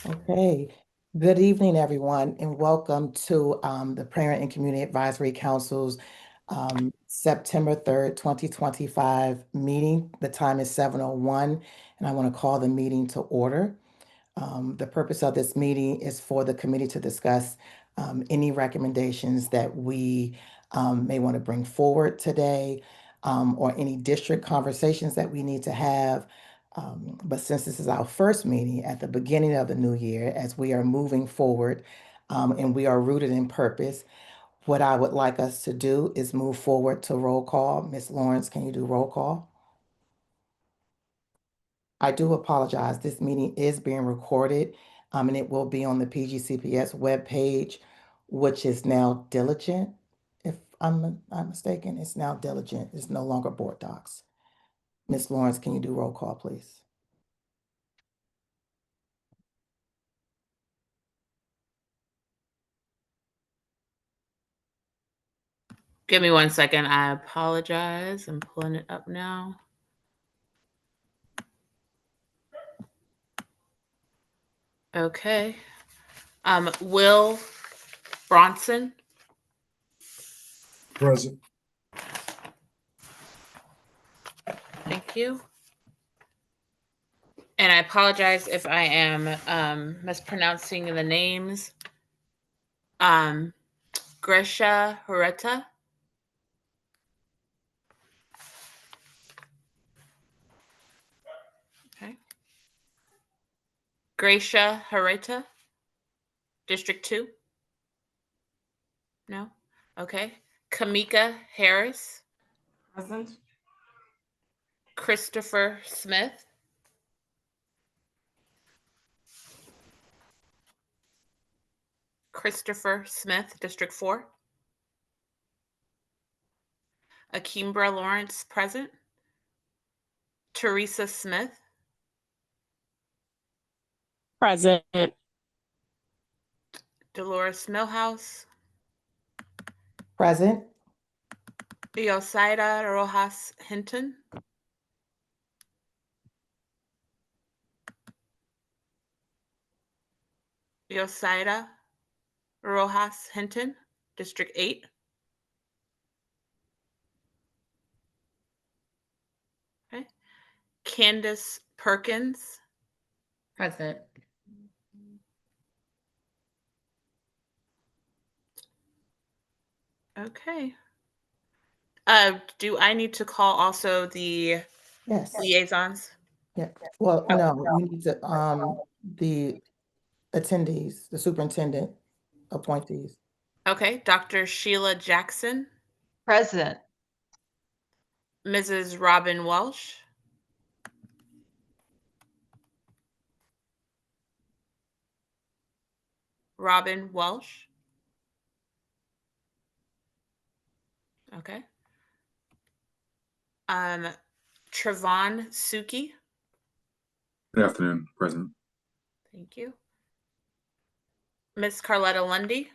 Okay, good evening, everyone, and welcome to the Parent and Community Advisory Council's September 3rd, 2025 meeting. The time is 7:01, and I want to call the meeting to order. The purpose of this meeting is for the committee to discuss any recommendations that we may want to bring forward today, or any district conversations that we need to have. But since this is our first meeting at the beginning of the new year, as we are moving forward, and we are rooted in purpose, what I would like us to do is move forward to roll call. Ms. Lawrence, can you do roll call? I do apologize. This meeting is being recorded, and it will be on the PGCPS webpage, which is now Diligent. If I'm not mistaken, it's now Diligent. It's no longer Board Docs. Ms. Lawrence, can you do roll call, please? Give me 1 second. I apologize. I'm pulling it up now. Okay. Will Bronson. Present. Thank you. And I apologize if I am mispronouncing the names. Grisha Horeta. Okay. Gracia Horeta. District 2. No? Okay. Kamika Harris. Present. Christopher Smith. Christopher Smith, District 4. Akimbra Lawrence, present. Teresa Smith. Present. Dolores Millhouse. Present. Yosaida Rojas Hinton. Yosaida Rojas Hinton, District 8. Okay. Candace Perkins. Present. Okay. Do I need to call also the Yes. liaisons? Yeah. Well, no, we need to, the attendees, the superintendent appointees. Okay. Dr. Sheila Jackson. Present. Mrs. Robin Welsh. Robin Welsh. Okay. Trevon Suki. Good afternoon. Present. Thank you. Miss Carletta Lundy.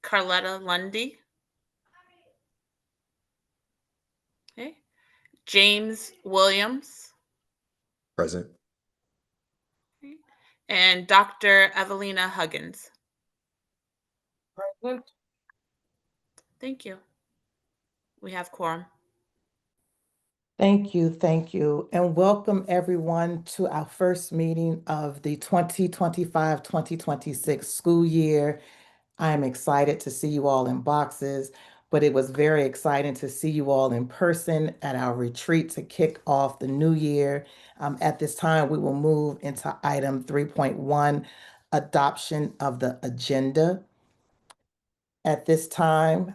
Carletta Lundy. Okay. James Williams. Present. Okay. And Dr. Evelina Huggins. Present. Thank you. We have quorum. Thank you, and welcome everyone to our first meeting of the 2025-2026 school year. I am excited to see you all in boxes, but it was very exciting to see you all in person at our retreat to kick off the new year. At this time, we will move into item 3.1, adoption of the agenda. At this time,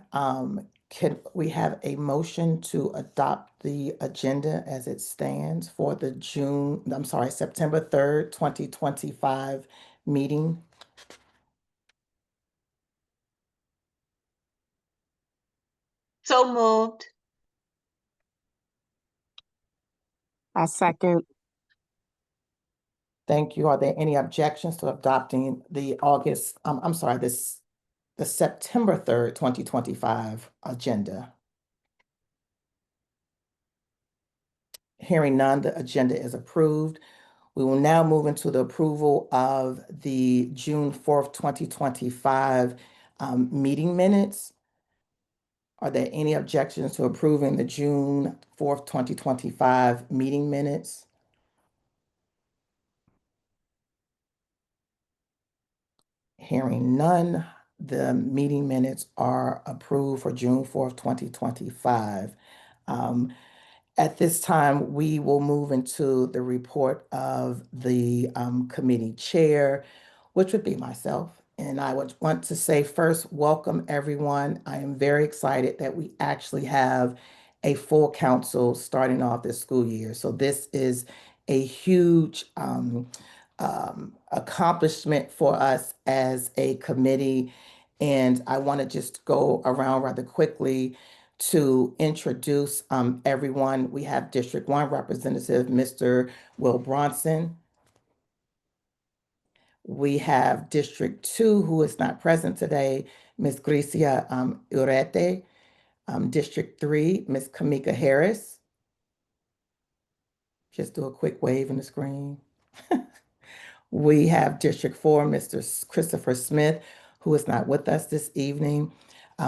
can we have a motion to adopt the agenda as it stands for the September 3rd, 2025 meeting? So moved. I second. Thank you. Are there any objections to adopting the the September 3rd, 2025 agenda? Hearing none, the agenda is approved. We will now move into the approval of the June 4th, 2025 meeting minutes. Are there any objections to approving the June 4th, 2025 meeting minutes? Hearing none, the meeting minutes are approved for June 4th, 2025. At this time, we will move into the report of the committee chair, which would be myself. And I would want to say first, welcome everyone. I am very excited that we actually have a full council starting off this school year. So this is a huge accomplishment for us as a committee. And I want to just go around rather quickly to introduce everyone. We have District 1 Representative, Mr. Will Bronson. We have District 2, who is not present today, Ms. Gricia Urete. District 3, Ms. Kamika Harris. Just do a quick wave in the screen. We have District 4, Mr. Christopher Smith, who is not with us this evening.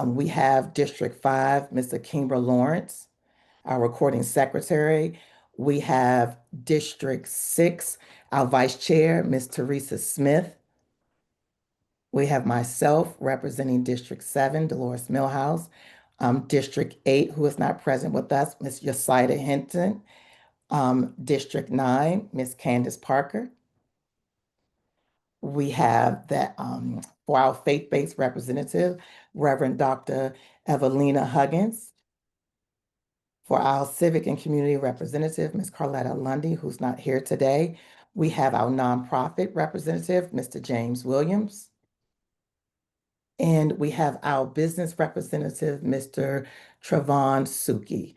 We have District 5, Mr. Kimbra Lawrence, our recording secretary. We have District 6, our vice chair, Ms. Teresa Smith. We have myself representing District 7, Dolores Millhouse. District 8, who is not present with us, Ms. Yosaida Hinton. District 9, Ms. Candace Parker. We have that for our faith-based representative, Reverend Dr. Evelina Huggins. For our civic and community representative, Ms. Carletta Lundy, who's not here today. We have our nonprofit representative, Mr. James Williams. And we have our business representative, Mr. Trevon Suki.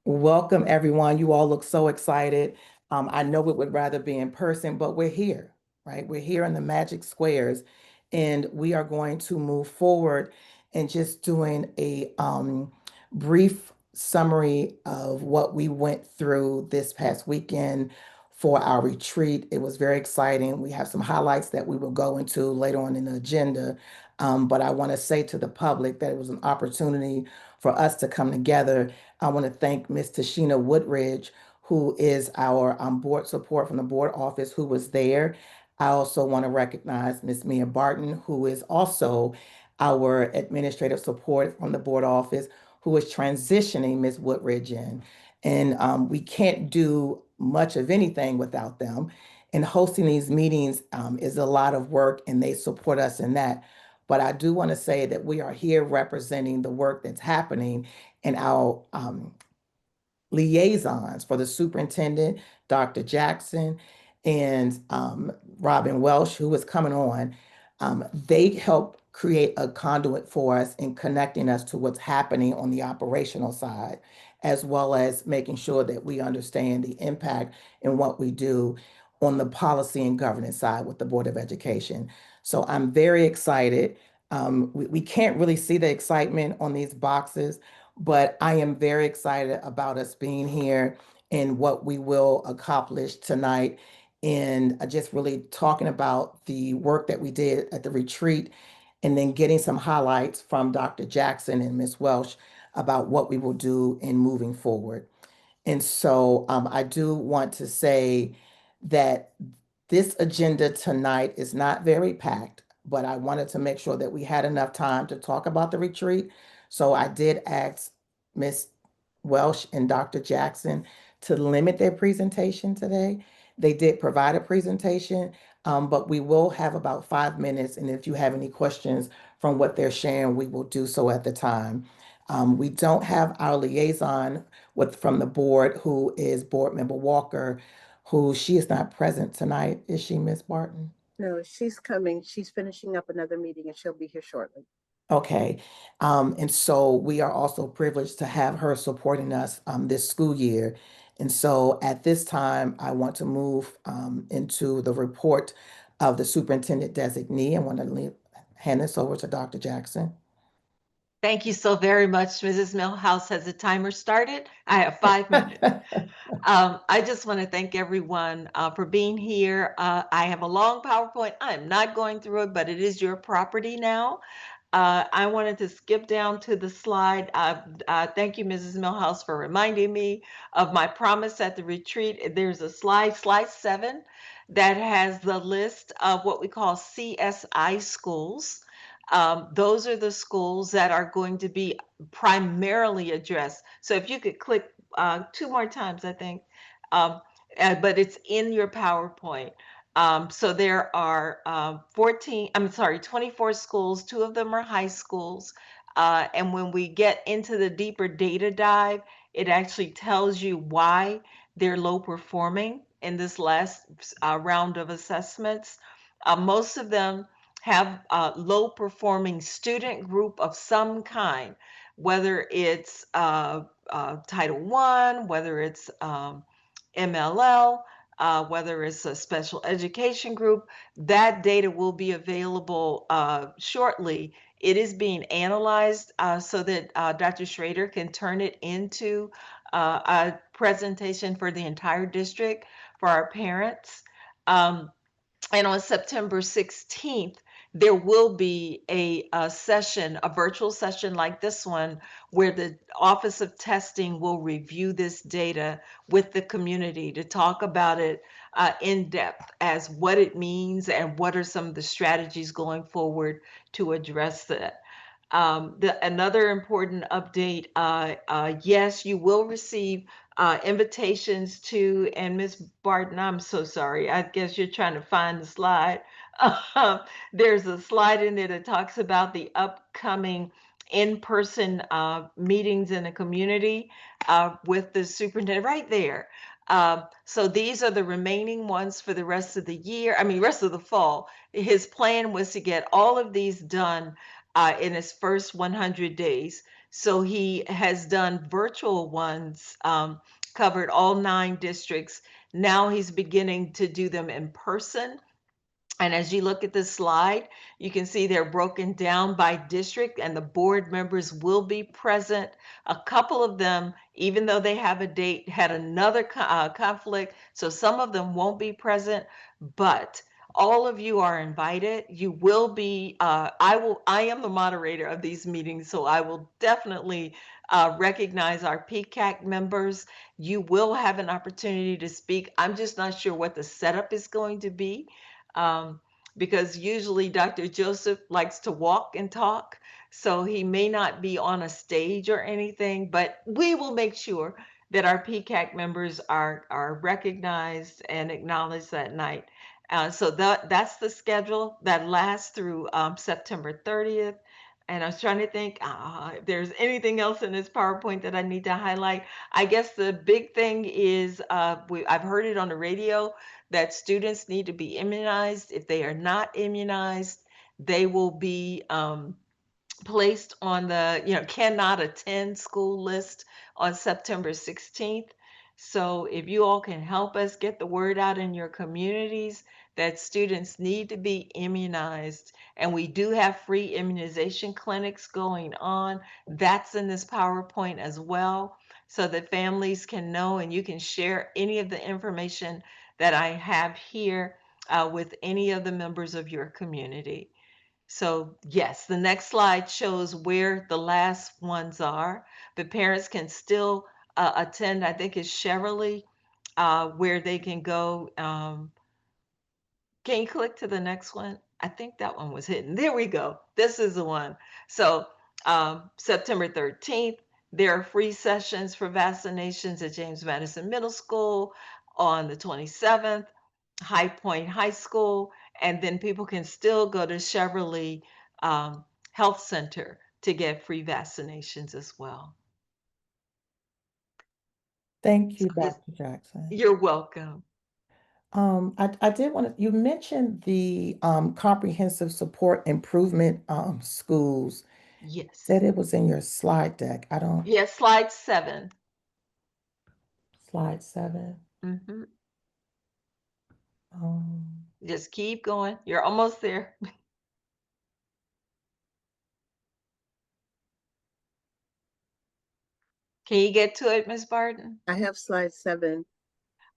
Welcome, everyone. You all look so excited. I know we would rather be in person, but we're here, right? We're here in the Magic Squares, and we are going to move forward and just doing a brief summary of what we went through this past weekend for our retreat. It was very exciting. We have some highlights that we will go into later on in the agenda. But I want to say to the public that it was an opportunity for us to come together. I want to thank Ms. Tashina Woodridge, who is our board support from the board office, who was there. I also want to recognize Ms. Mia Barton, who is also our administrative support from the board office, who is transitioning Ms. Woodridge in. And we can't do much of anything without them. And hosting these meetings is a lot of work, and they support us in that. But I do want to say that we are here representing the work that's happening, and our liaisons for the superintendent, Dr. Jackson, and Robin Welsh, who is coming on. They help create a conduit for us in connecting us to what's happening on the operational side, as well as making sure that we understand the impact in what we do on the policy and governance side with the Board of Education. So I'm very excited. We can't really see the excitement on these boxes, but I am very excited about us being here and what we will accomplish tonight. And just really talking about the work that we did at the retreat, and then getting some highlights from Dr. Jackson and Ms. Welsh about what we will do in moving forward. And so I do want to say that this agenda tonight is not very packed, but I wanted to make sure that we had enough time to talk about the retreat. So I did ask Ms. Welsh and Dr. Jackson to limit their presentation today. They did provide a presentation, but we will have about 5 minutes. And if you have any questions from what they're sharing, we will do so at the time. We don't have our liaison from the board, who is Board Member Walker, who she is not present tonight. Is she, Ms. Barton? No, she's coming. She's finishing up another meeting and she'll be here shortly. Okay. And so we are also privileged to have her supporting us this school year. And so at this time, I want to move into the report of the superintendent designee. I want to hand this over to Dr. Jackson. Thank you so very much. Mrs. Millhouse, has the timer started? I have 5 minutes. I just want to thank everyone for being here. I have a long PowerPoint. I'm not going through it, but it is your property now. I wanted to skip down to the slide. Thank you, Mrs. Millhouse, for reminding me of my promise at the retreat. There's a slide 7, that has the list of what we call CSI schools. Those are the schools that are going to be primarily addressed. So if you could click 2 more times, I think, but it's in your PowerPoint. So there are 24 schools, 2 of them are high schools. And when we get into the deeper data dive, it actually tells you why they're low performing in this last round of assessments. Most of them have a low performing student group of some kind, whether it's Title I, whether it's MLL, whether it's a special education group. That data will be available shortly. It is being analyzed so that Dr. Schrader can turn it into a presentation for the entire district for our parents. And on September 16th, there will be a session, a virtual session like this one, where the Office of Testing will review this data with the community to talk about it in depth as what it means and what are some of the strategies going forward to address that. Another important update, yes, you will receive invitations to, and Ms. Barton, I'm so sorry, I guess you're trying to find the slide. There's a slide in there that talks about the upcoming in-person meetings in the community with the superintendent right there. So these are the remaining ones for the rest of the year, rest of the fall. His plan was to get all of these done in his first 100 days. So he has done virtual ones, covered all 9 districts. Now he's beginning to do them in person. And as you look at the slide, you can see they're broken down by district and the board members will be present. A couple of them, even though they have a date, had another conflict. So some of them won't be present, but all of you are invited. You will be, I am the moderator of these meetings, so I will definitely recognize our PCAC members. You will have an opportunity to speak. I'm just not sure what the setup is going to be. Because usually Dr. Joseph likes to walk and talk, so he may not be on a stage or anything, but we will make sure that our PCAC members are recognized and acknowledged that night. So that's the schedule that lasts through September 30th. And I was trying to think if there's anything else in this PowerPoint that I need to highlight. I guess the big thing is I've heard it on the radio that students need to be immunized. If they are not immunized, they will be placed on the cannot attend school list on September 16th. So if you all can help us get the word out in your communities that students need to be immunized, and we do have free immunization clinics going on, that's in this PowerPoint as well, so that families can know, and you can share any of the information that I have here with any of the members of your community. So yes, the next slide shows where the last ones are, but parents can still attend. I think it's Cheverly, where they can go. Can you click to the next one? I think that one was hidden. There we go. This is the one. So September 13th, there are free sessions for vaccinations at James Madison Middle School. On the 27th, High Point High School, and then people can still go to Cheverly Health Center to get free vaccinations as well. Thank you, So this- Dr. Jackson. You're welcome. I did want to, you mentioned the comprehensive support improvement schools. Yes. Said it was in your slide deck. I don't, Yes, slide 7. slide 7. Mm-hmm. Um, Just keep going. You're almost there. Can you get to it, Ms. Barton? I have slide 7.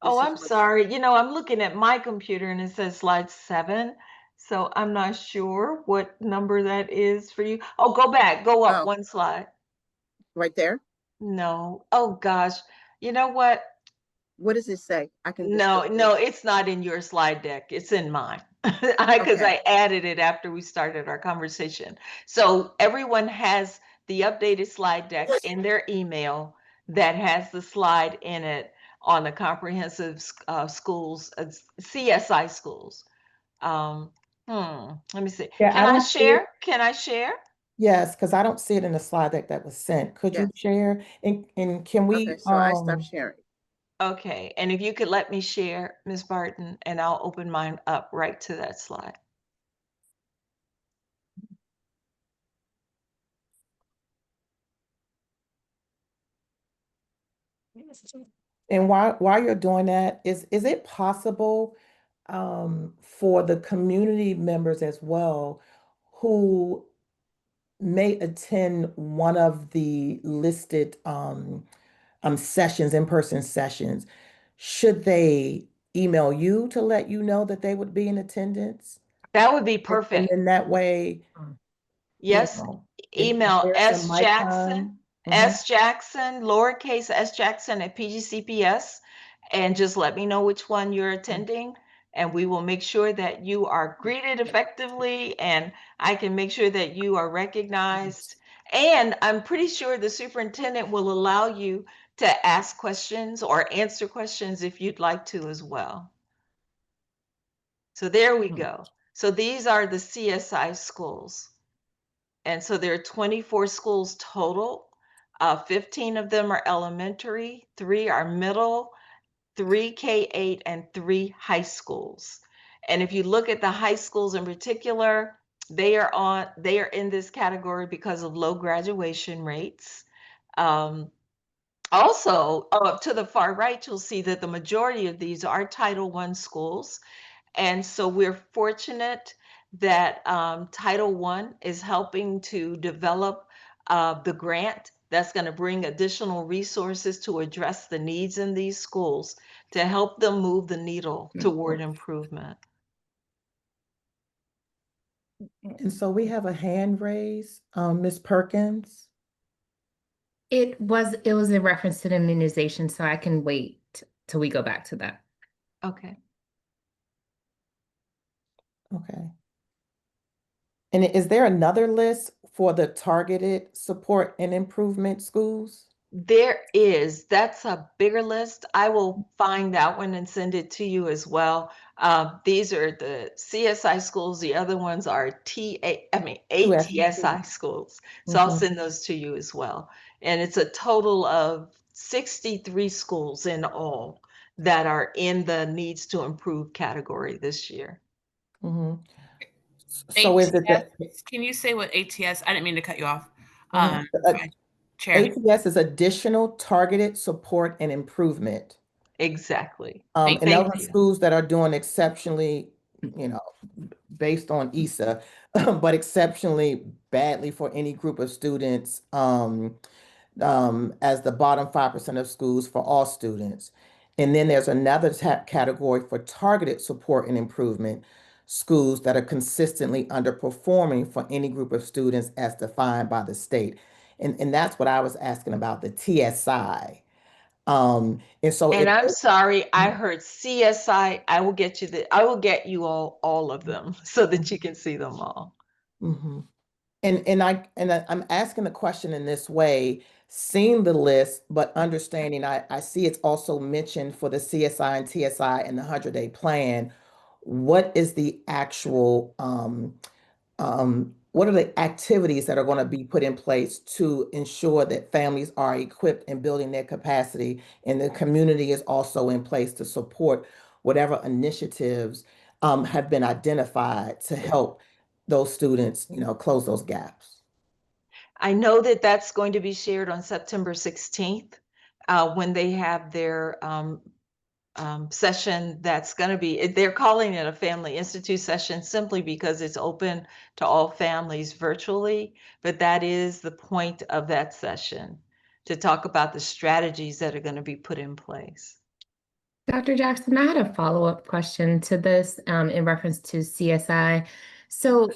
Oh, This is I'm what- sorry. You know, I'm looking at my computer and it says slide 7. So I'm not sure what number that is for you. Oh, go back, go up Oh. one slide. Right there? No. Oh, gosh. You know what? What does it say? I can just No, go through. no, it's not in your slide deck. It's in mine. Because Okay. I added it after we started our conversation. So everyone has the updated slide deck in their email that has the slide in it on the comprehensive schools, CSI schools. Let me see. Yeah, I Can I don't see it. share? Can I share? Yes, because I don't see it in the slide deck that was sent. Could you Yes. share? And can we, Okay, so I stopped sharing. Okay, and if you could let me share, Ms. Barton, and I'll open mine up right to that slide. and while you're doing that, is it possible for the community members as well who may attend one of the listed sessions, in-person sessions, should they email you to let you know that they would be in attendance? That would be And perfect. then that way, you Yes, know, if email there's some S mic Jackson, time. S Jackson, lowercase S Jackson at PGCPS, and just let me know which one you're attending, and we will make sure that you are greeted effectively, and I can make sure that you are recognized. And I'm pretty sure the superintendent will allow you to ask questions or answer questions if you'd like to as well. So there we go. So these are the CSI schools. And so there are 24 schools total. 15 of them are elementary, 3 are middle, 3 K-8, and 3 high schools. And if you look at the high schools in particular, they are in this category because of low graduation rates. Also, up to the far right, you'll see that the majority of these are Title I schools. And so we're fortunate that Title I is helping to develop the grant that's going to bring additional resources to address the needs in these schools to help them move the needle toward improvement. And so we have a hand raised, Ms. Perkins. It was in reference to the immunization, so I can wait till we go back to that. Okay. Okay. And is there another list for the targeted support and improvement schools? There is. That's a bigger list. I will find that one and send it to you as well. These are the CSI schools. The other ones are ATSI schools. So I'll send those to you as well. And it's a total of 63 schools in all that are in the needs to improve category this year. Mhm. So is it that Can you say what ATS? I didn't mean to cut you off. Mhm. Chair. ATS is additional targeted support and improvement? Exactly. And those Thank are you. schools that are doing exceptionally, you know, based on ESA, but exceptionally badly for any group of students, as the bottom 5% of schools for all students. And then there's another category for targeted support and improvement, schools that are consistently underperforming for any group of students as defined by the state. And that's what I was asking about, the TSI. And so And if I'm sorry, I heard CSI. I will get you all of them so that you can see them all. Mhm. I'm asking the question in this way, seeing the list, but understanding I see it's also mentioned for the CSI and TSI and the 100-day plan. What is the actual what are the activities that are going to be put in place to ensure that families are equipped in building their capacity and the community is also in place to support whatever initiatives have been identified to help those students, close those gaps? I know that that's going to be shared on September 16th when they have their session. That's going to be, they're calling it a Family Institute session simply because it's open to all families virtually, but that is the point of that session. to talk about the strategies that are going to be put in place. Dr. Jackson, I had a follow-up question to this in reference to CSI. So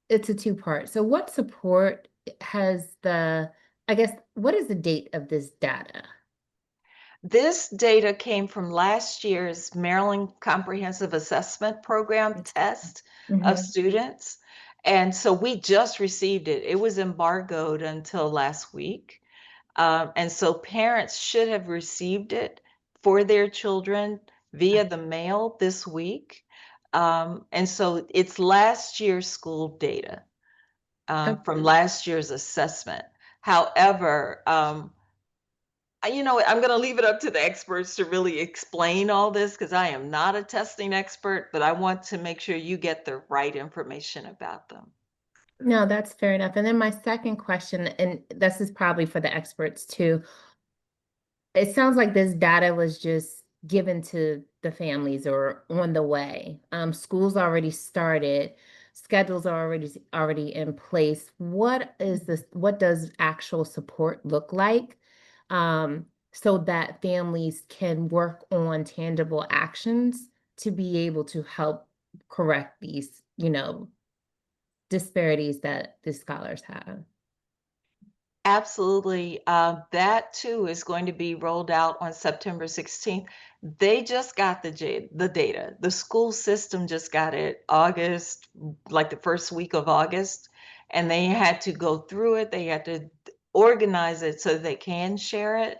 it's a two-part. So what support has I guess, what is the date of this data? This data came from last year's Maryland Comprehensive Assessment Program test of students. And so we just received it. It was embargoed until last week. And so parents should have received it for their children via the mail this week. And so it's last year's school data from last year's assessment. However, you know, I'm going to leave it up to the experts to really explain all this because I am not a testing expert, but I want to make sure you get the right information about them. No, that's fair enough. And then my second question, and this is probably for the experts too. It sounds like this data was just given to the families or on the way. Schools already started, schedules are already in place. What does actual support look like? So that families can work on tangible actions to be able to help correct these, disparities that the scholars have. Absolutely. That too is going to be rolled out on September 16th. They just got the data. The school system just got it August, like the first week of August, and they had to go through it. They had to organize it so they can share it.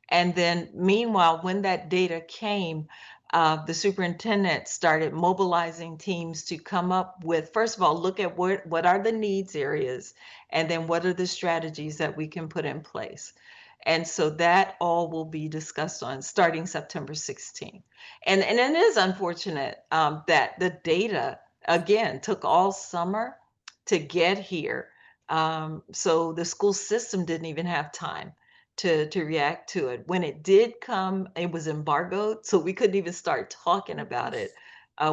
And then meanwhile, when that data came, the superintendent started mobilizing teams to come up with, first of all, look at what are the needs areas, and then what are the strategies that we can put in place. And so that all will be discussed on starting September 16th. And it is unfortunate that the data, again, took all summer to get here. So the school system didn't even have time to react to it. When it did come, it was embargoed, so we couldn't even start talking about it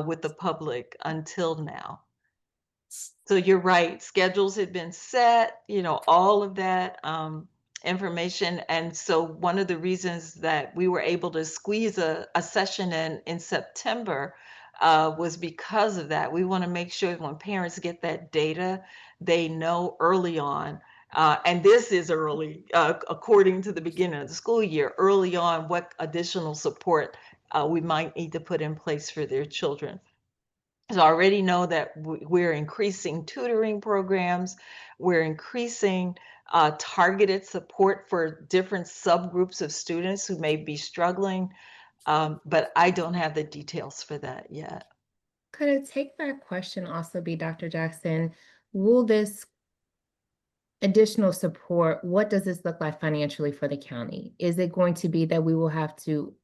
with the public until now. So you're right, schedules had been set, all of that information. And so one of the reasons that we were able to squeeze a session in September was because of that. We want to make sure when parents get that data, they know early on. And this is early, according to the beginning of the school year, early on what additional support we might need to put in place for their children. So I already know that we're increasing tutoring programs, we're increasing targeted support for different subgroups of students who may be struggling, but I don't have the details for that yet. Could a take back question also be, Dr. Jackson, will this additional support, what does this look like financially for the county? Is it going to be that we will have to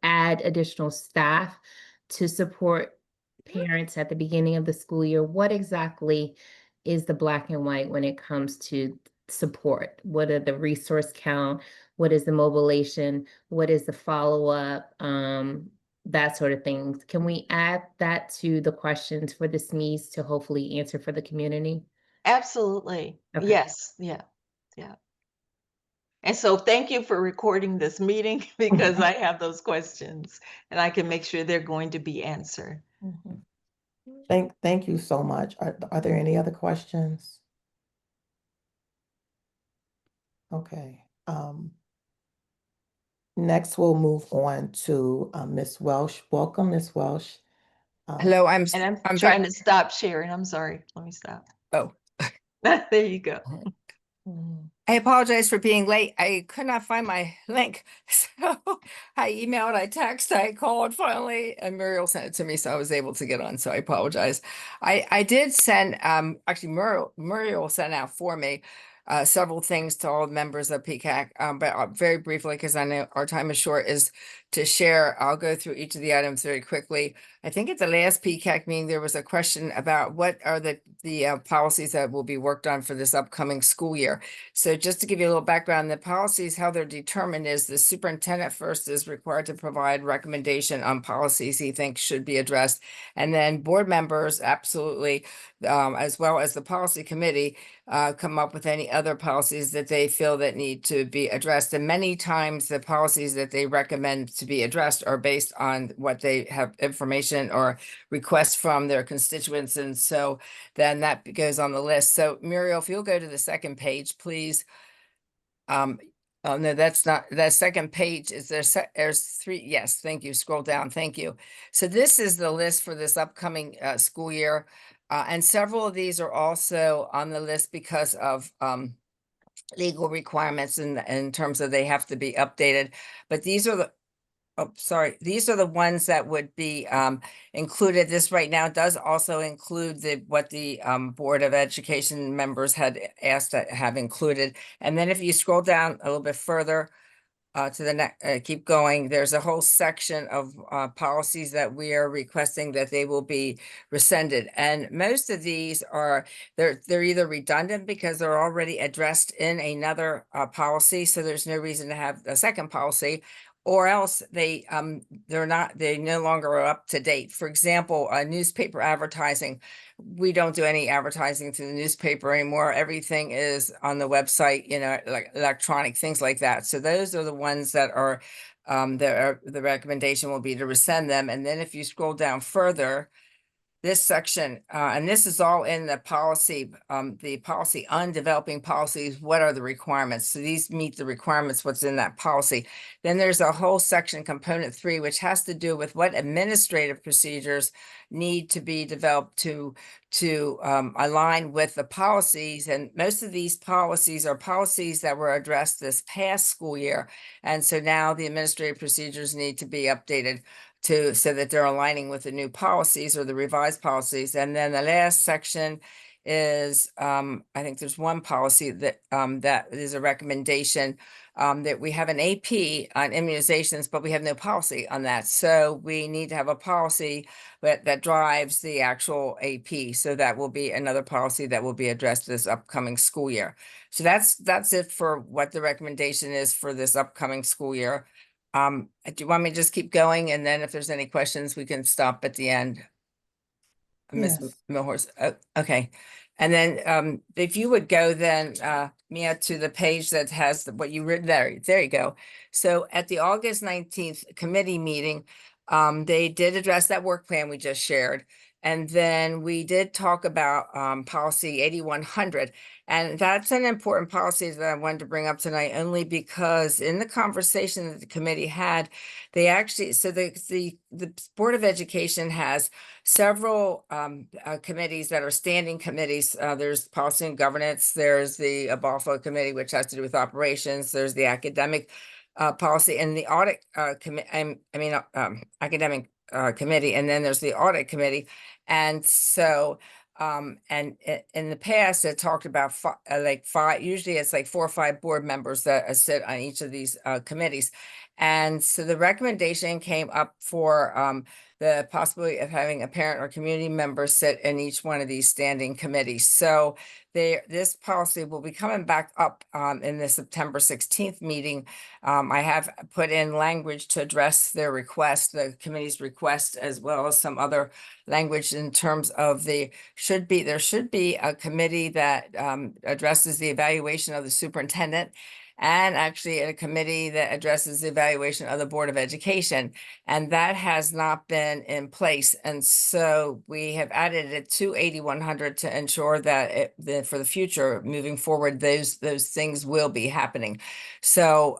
add additional staff to support parents at the beginning of the school year? What exactly is the black and white when it comes to support? What are the resource count? What is the mobilization? What is the follow-up? That sort of thing. Can we add that to the questions for the SMEs to hopefully answer for the community? Absolutely. Okay. Yes. Yeah. And so thank you for recording this meeting because I have those questions and I can make sure they're going to be answered. Thank you so much. Are there any other questions? Okay. Next, we'll move on to Ms. Welsh. Welcome, Ms. Welsh. Hello, And I'm trying to stop sharing. I'm sorry. Let me stop. Oh, There you go. I apologize for being late. I could not find my link. So I emailed, I texted, I called finally, and Muriel sent it to me, so I was able to get on. So I apologize. I did send, actually Muriel sent out for me several things to all members of PCAC, but very briefly, because I know our time is short, is to share. I'll go through each of the items very quickly. I think at the last PCAC meeting, there was a question about what are the policies that will be worked on for this upcoming school year. So just to give you a little background, the policies, how they're determined is the superintendent first is required to provide recommendation on policies he thinks should be addressed. And then board members, absolutely, as well as the policy committee, come up with any other policies that they feel that need to be addressed. And many times the policies that they recommend to be addressed are based on what they have information or requests from their constituents. And so then that goes on the list. So Muriel, if you'll go to the second page, please. Oh, no, that's not, that second page is there's three. Yes, thank you. Scroll down. Thank you. So this is the list for this upcoming school year. And several of these are also on the list because of legal requirements in terms of they have to be updated. But these are the, oh, sorry, these are the ones that would be included. This right now does also include what the Board of Education members had asked to have included. And then if you scroll down a little bit further to the next, keep going, there's a whole section of policies that we are requesting that they will be rescinded. And most of these are, they're either redundant because they're already addressed in another policy, so there's no reason to have a second policy, or else they no longer are up to date. For example, newspaper advertising. We don't do any advertising to the newspaper anymore. Everything is on the website, you know, like electronic things like that. So those are the ones that are the recommendation will be to rescind them. And then if you scroll down further, this section, and this is all in the policy on developing policies. What are the requirements? So these meet the requirements, what's in that policy. Then there's a whole section, component 3, which has to do with what administrative procedures need to be developed to align with the policies. And most of these policies are policies that were addressed this past school year. And so now the administrative procedures need to be updated so that they're aligning with the new policies or the revised policies. And then the last section is, I think there's one policy that that is a recommendation that we have an AP on immunizations, but we have no policy on that. So we need to have a policy that drives the actual AP. So that will be another policy that will be addressed this upcoming school year. So that's it for what the recommendation is for this upcoming school year. Do you want me to just keep going? And then if there's any questions, we can stop at the end. Ms. Yes. Millhorst, okay. And then if you would go then, Mia, to the page that has what you written there. There you go. So at the August 19th committee meeting, they did address that work plan we just shared. And then we did talk about policy 8100. And that's an important policy that I wanted to bring up tonight, only because in the conversation that the committee had, they actually, so the Board of Education has several committees that are standing committees. There's policy and governance, there's the BALFO committee, which has to do with operations, there's the academic policy and the audit academic committee, and then there's the audit committee. And so and in the past, it talked about five, usually it's like 4 or 5 board members that sit on each of these committees. And so the recommendation came up for the possibility of having a parent or community member sit in each one of these standing committees. So this policy will be coming back up in the September 16th meeting. I have put in language to address their request, the committee's request, as well as some other language in terms of there should be a committee that addresses the evaluation of the superintendent, and actually a committee that addresses the evaluation of the Board of Education. And that has not been in place. And so we have added it to 8100 to ensure that for the future, moving forward, those things will be happening. So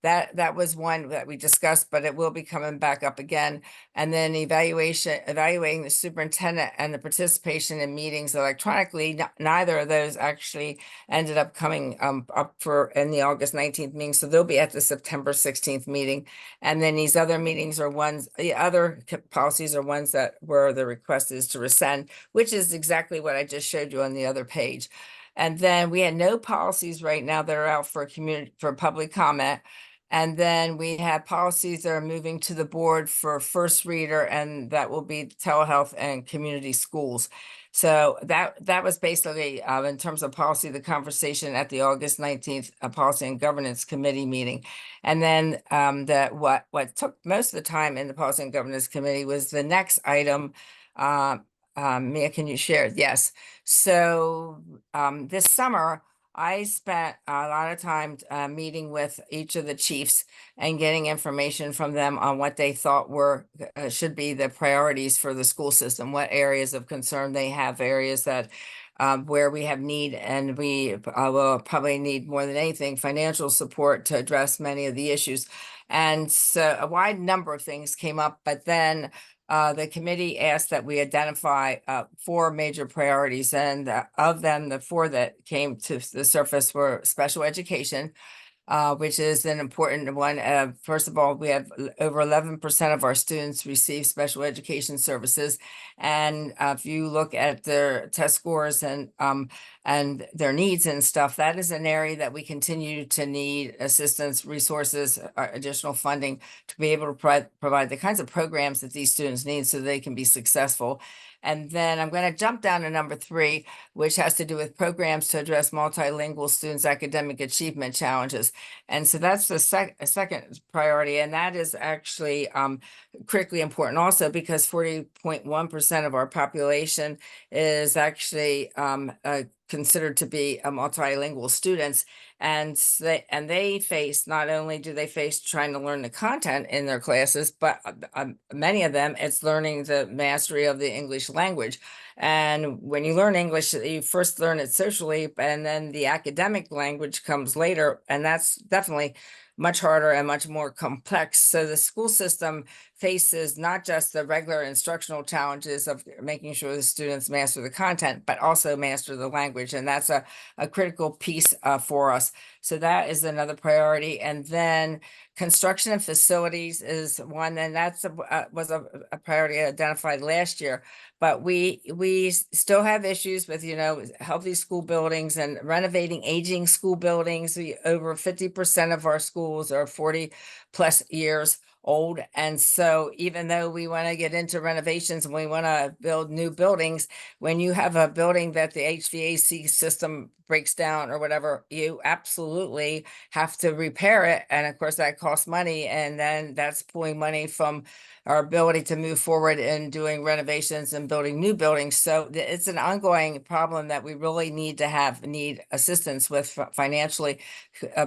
that was one that we discussed, but it will be coming back up again. And then evaluating the superintendent and the participation in meetings electronically, neither of those actually ended up coming up in the August 19th meeting. So they'll be at the September 16th meeting. And then these other meetings are ones, the other policies are ones that were the request is to rescind, which is exactly what I just showed you on the other page. And then we had no policies right now that are out for public comment. And then we have policies that are moving to the board for first reader, and that will be telehealth and community schools. So that was basically in terms of policy, the conversation at the August 19th Policy and Governance Committee meeting. And then what took most of the time in the Policy and Governance Committee was the next item, Mia, can you share? Yes. So this summer, I spent a lot of time meeting with each of the chiefs and getting information from them on what they thought were should be the priorities for the school system, what areas of concern they have, areas that where we have need, and we will probably need more than anything financial support to address many of the issues. And so a wide number of things came up, but then the committee asked that we identify 4 major priorities, and of them, the 4 that came to the surface were special education, which is an important one. First of all, we have over 11% of our students receive special education services. And if you look at their test scores and their needs and stuff, that is an area that we continue to need assistance, resources, additional funding to be able to provide the kinds of programs that these students need so they can be successful. And then I'm going to jump down to number 3, which has to do with programs to address multilingual students' academic achievement challenges. And so that's the second priority. And that is actually critically important also because 40.1% of our population is actually considered to be multilingual students. And they face, not only do they face trying to learn the content in their classes, but many of them, it's learning the mastery of the English language. And when you learn English, you first learn it socially, and then the academic language comes later. And that's definitely much harder and much more complex. So the school system faces not just the regular instructional challenges of making sure the students master the content, but also master the language. And that's a critical piece for us. So that is another priority. And then construction of facilities is one, and that's was a priority identified last year. But we still have issues with, healthy school buildings and renovating aging school buildings. Over 50% of our schools are 40 plus years old. And so even though we want to get into renovations and we want to build new buildings, when you have a building that the HVAC system breaks down or whatever, you absolutely have to repair it. And of course that costs money. And then that's pulling money from our ability to move forward in doing renovations and building new buildings. So it's an ongoing problem that we really need assistance with financially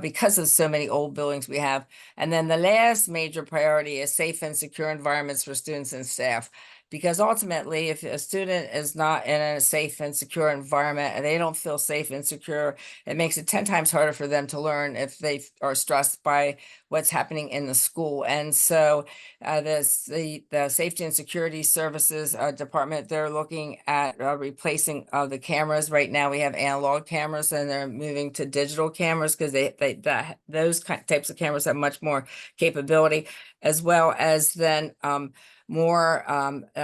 because of so many old buildings we have. And then the last major priority is safe and secure environments for students and staff. Because ultimately, if a student is not in a safe and secure environment and they don't feel safe and secure, it makes it 10 times harder for them to learn if they are stressed by what's happening in the school. And so the Safety and Security Services Department, they're looking at replacing the cameras. Right now we have analog cameras and they're moving to digital cameras because those types of cameras have much more capability, as well as then more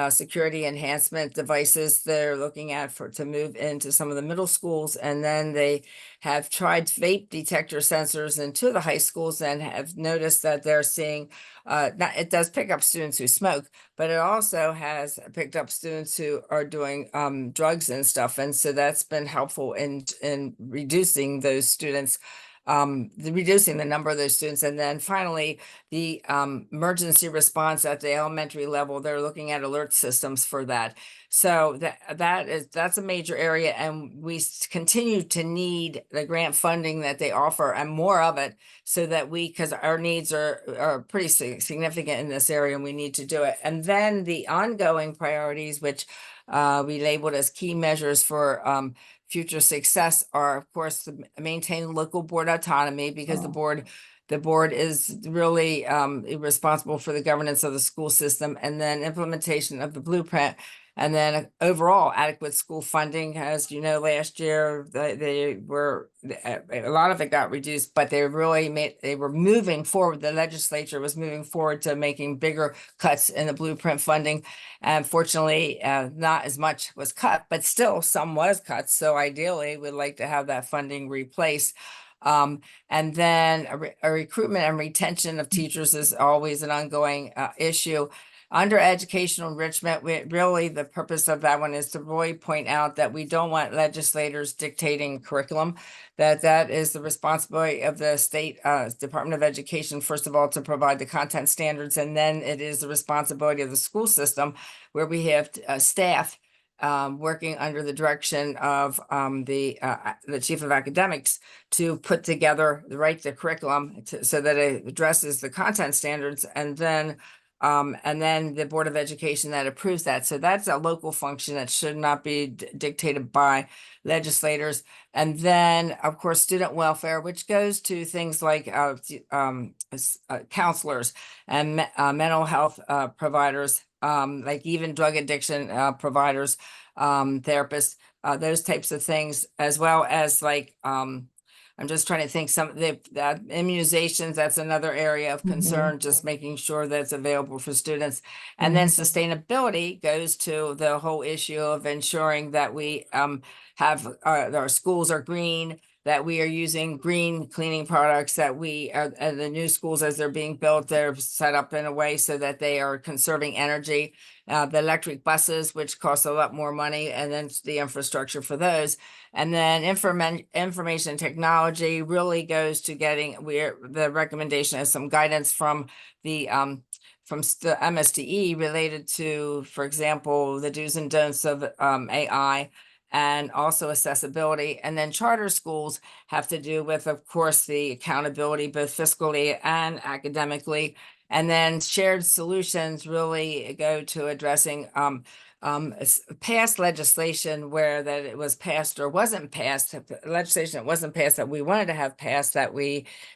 security enhancement devices they're looking at to move into some of the middle schools. And then they have tried vape detector sensors into the high schools and have noticed that they're seeing, it does pick up students who smoke, but it also has picked up students who are doing drugs and stuff. And so that's been helpful in reducing those students, reducing the number of those students. And then finally, the emergency response at the elementary level, they're looking at alert systems for that. So that's a major area, and we continue to need the grant funding that they offer and more of it, so that because our needs are pretty significant in this area and we need to do it. And then the ongoing priorities, which we labeled as key measures for future success, are of course to maintain local board autonomy, because the board is really responsible for the governance of the school system, and then implementation of the blueprint, and then overall adequate school funding. As you know, last year a lot of it got reduced, but they were moving forward. The legislature was moving forward to making bigger cuts in the blueprint funding. And fortunately, not as much was cut, but still some was cut. So ideally, we'd like to have that funding replaced. And then a recruitment and retention of teachers is always an ongoing issue. Under educational enrichment, really the purpose of that one is to really point out that we don't want legislators dictating curriculum, that is the responsibility of the state Department of Education, first of all, to provide the content standards, and then it is the responsibility of the school system, where we have staff working under the direction of the chief of academics to put together the curriculum so that it addresses the content standards, and then the Board of Education that approves that. So that's a local function that should not be dictated by legislators. And then, of course, student welfare, which goes to things like counselors and mental health providers, like even drug addiction providers, therapists, those types of things, as well as like I'm just trying to think some of the immunizations, that's another area of concern, just making sure that's available for students. And then sustainability goes to the whole issue of ensuring that we have our schools are green, that we are using green cleaning products, that we are, and the new schools as they're being built, they're set up in a way so that they are conserving energy. The electric buses, which cost a lot more money, and then the infrastructure for those. And then information technology really goes to getting, the recommendation has some guidance from the MSDE related to, for example, the do's and don'ts of AI, and also accessibility. And then charter schools have to do with, of course, the accountability, both fiscally and academically. And then shared solutions really go to addressing past legislation where that it was passed or wasn't passed, legislation that wasn't passed that we wanted to have passed, that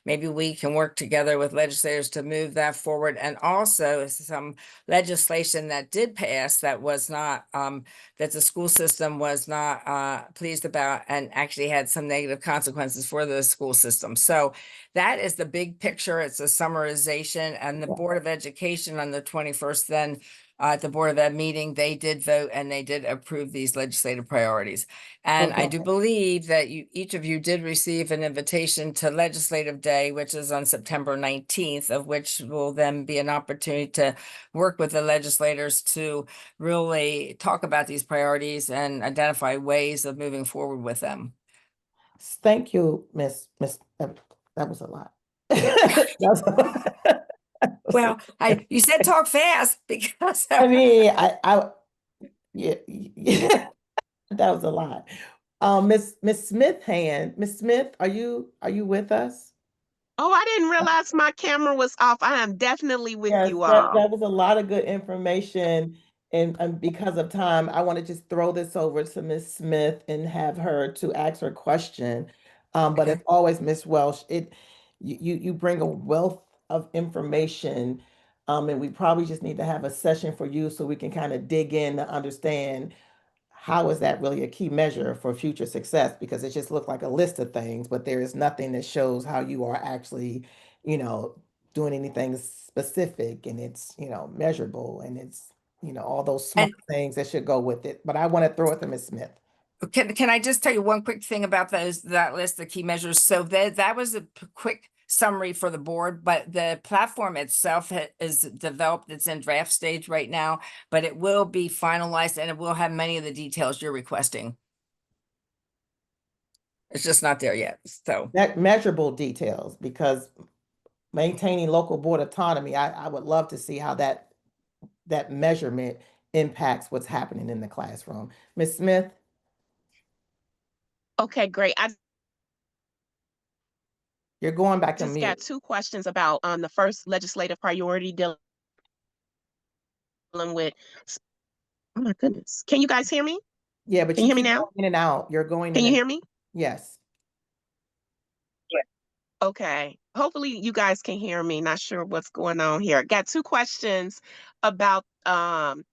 maybe we can work together with legislators to move that forward. And also some legislation that did pass that was not, that the school system was not pleased about, and actually had some negative consequences for the school system. So that is the big picture. It's a summarization, and the Board of Education on the 21st, then at the Board of Ed meeting, they did vote and they did approve these legislative priorities. And I do believe that each of you did receive an invitation to Legislative Day, which is on September 19th, of which will then be an opportunity to work with the legislators to really talk about these priorities and identify ways of moving forward with them. Thank you, Miss. That was a lot. That was a lot. Well, you said talk fast because I mean, yeah, that was a lot. Miss Smith hand. Miss Smith, are you with us? Oh, I didn't realize my camera was off. I am definitely with Yes, you that all. was a lot of good information. And because of time, I want to just throw this over to Miss Smith and have her to ask her question. But Okay. as always, Miss Welsh, you bring a wealth of information. And we probably just need to have a session for you so we can kind of dig in to understand how is that really a key measure for future success, because it just looked like a list of things, but there is nothing that shows how you are actually, doing anything specific, and it's, measurable, and it's, all those smart And things that should go with it. But I want to throw it to Ms. Smith. can I just tell you one quick thing about that list of key measures? So that was a quick summary for the board, but the platform itself is developed. It's in draft stage right now, but it will be finalized and it will have many of the details you're requesting. It's just not there yet. So That measurable details, because maintaining local board autonomy, I would love to see how that measurement impacts what's happening in the classroom. Ms. Smith? Okay, great. I You're going back on just mute. got two questions about the first legislative priority dealing with. Oh my goodness. Can you guys hear me? Yeah, but Can you hear me keep now? going in and out. You're going Can in you and hear me? Yes. Okay. Hopefully you guys can hear me. Not sure what's going on here. Got two questions about the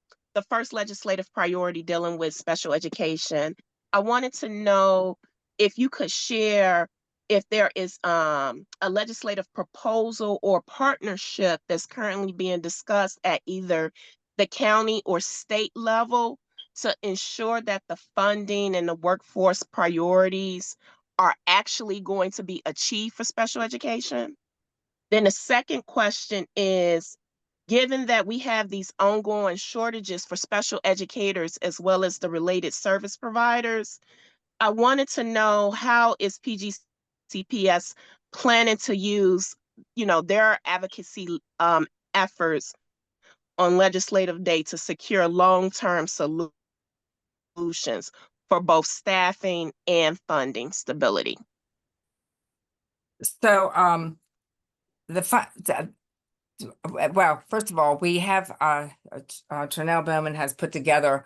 first legislative priority dealing with special education. I wanted to know if you could share if there is a legislative proposal or partnership that's currently being discussed at either the county or state level to ensure that the funding and the workforce priorities are actually going to be achieved for special education. Then the second question is, given that we have these ongoing shortages for special educators as well as the related service providers, I wanted to know how is PGCPS planning to use, their advocacy efforts on legislative day to secure long-term solutions solutions for both staffing and funding stability? So, well, first of all, we have, Trinell Bowman has put together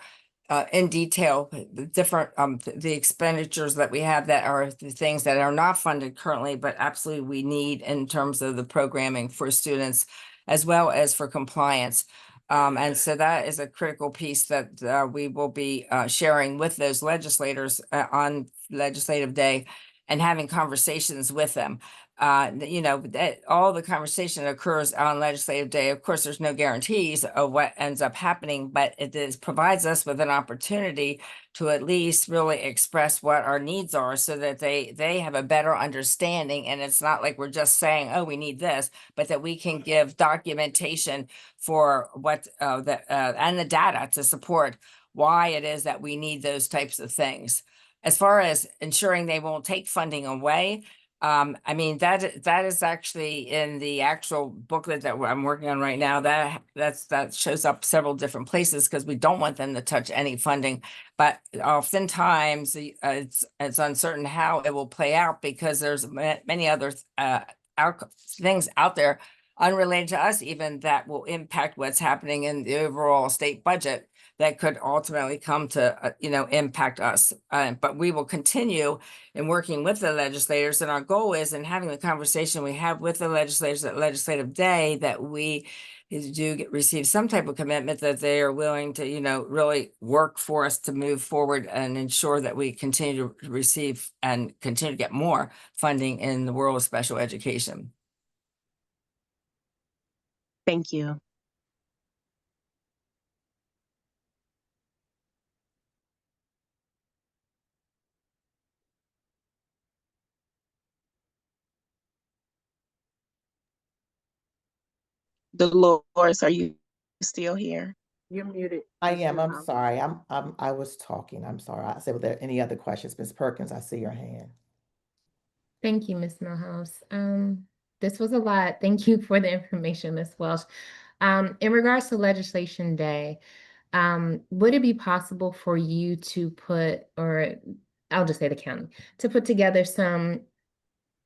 in detail the different, the expenditures that we have that are the things that are not funded currently, but absolutely we need in terms of the programming for students as well as for compliance. And so that is a critical piece that we will be sharing with those legislators on Legislative Day and having conversations with them. You know, that all the conversation occurs on Legislative Day. Of course, there's no guarantees of what ends up happening, but provides us with an opportunity to at least really express what our needs are so that they have a better understanding. And it's not like we're just saying, oh, we need this, but that we can give documentation for what and the data to support why it is that we need those types of things. As far as ensuring they won't take funding away, I mean, that is actually in the actual booklet that I'm working on right now. That shows up several different places because we don't want them to touch any funding. But oftentimes it's uncertain how it will play out because there's many other things out there unrelated to us even that will impact what's happening in the overall state budget that could ultimately come to, impact us. But we will continue in working with the legislators. And our goal is in having the conversation we have with the legislators at Legislative Day that we receive some type of commitment that they are willing to, really work for us to move forward and ensure that we continue to receive and continue to get more funding in the world of special education. Thank you. Dolores, are you still here? You're muted. I Ms. am, I'm Newhouse. sorry, I was talking, I'm sorry. I said, were there any other questions? Ms. Perkins, I see your hand. Thank you, Ms. Millhouse. This was a lot. Thank you for the information, Ms. Welsh. In regards to Legislation Day, would it be possible for you to put, or I'll just say the county, to put together some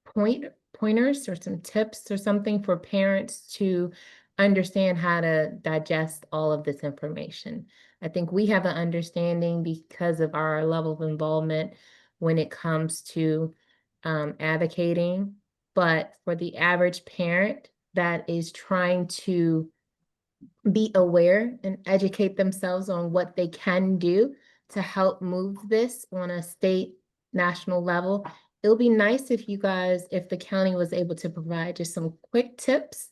pointers or some tips or something for parents to understand how to digest all of this information? I think we have an understanding because of our level of involvement when it comes to advocating, but for the average parent that is trying to be aware and educate themselves on what they can do to help move this on a state, national level, it'll be nice if you guys, if the county was able to provide just some quick tips.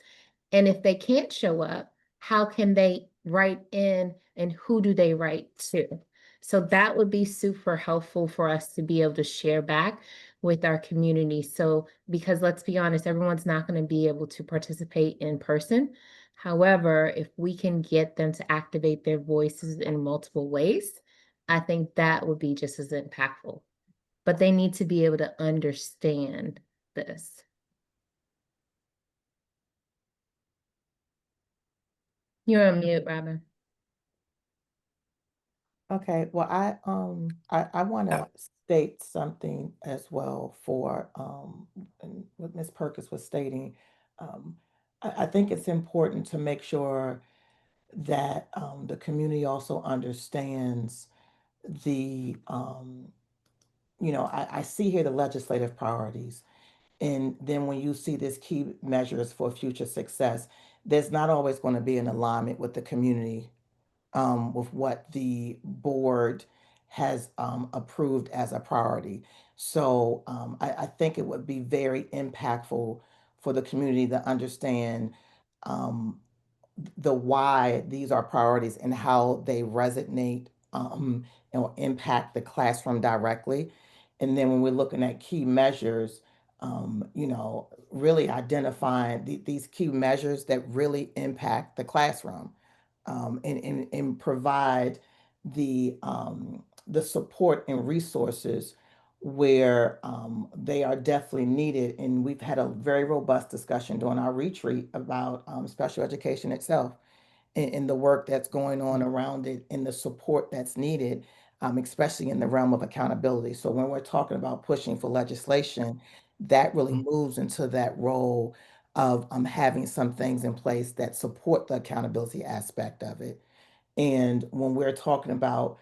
And if they can't show up, how can they write in and who do they write to? So that would be super helpful for us to be able to share back with our community. So, because let's be honest, everyone's not going to be able to participate in person. However, if we can get them to activate their voices in multiple ways, I think that would be just as impactful. But they need to be able to understand this. You're on mute, Robin. Okay, well, I want to state something as well for and what Ms. Perkins was stating. I think it's important to make sure that the community also understands the I see here the legislative priorities. And then when you see this key measures for future success, there's not always going to be an alignment with the community with what the board has approved as a priority. So I think it would be very impactful for the community to understand um, the why these are priorities and how they resonate and will impact the classroom directly. And then when we're looking at key measures, really identifying these key measures that really impact the classroom and provide the support and resources where they are definitely needed. And we've had a very robust discussion during our retreat about special education itself and the work that's going on around it and the support that's needed. especially in the realm of accountability. So when we're talking about pushing for legislation, that really moves into that role of having some things in place that support the accountability aspect of it. And when we're talking about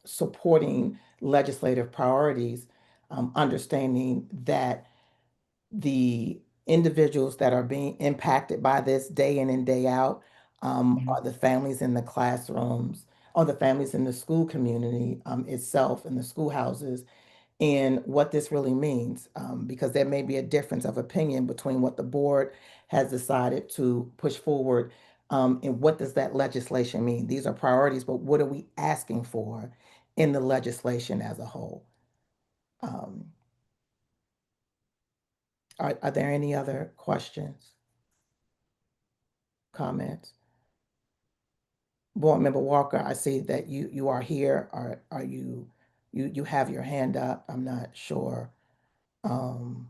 supporting legislative priorities, understanding that the individuals that are being impacted by this day in and day out are the families in the classrooms, or the families in the school community itself, in the schoolhouses, and what this really means, because there may be a difference of opinion between what the board has decided to push forward, and what does that legislation mean? These are priorities, but what are we asking for in the legislation as a whole? Um, are there any other questions, comments? Board Member Walker, I see that you are here. Are you have your hand up? I'm not sure. Um,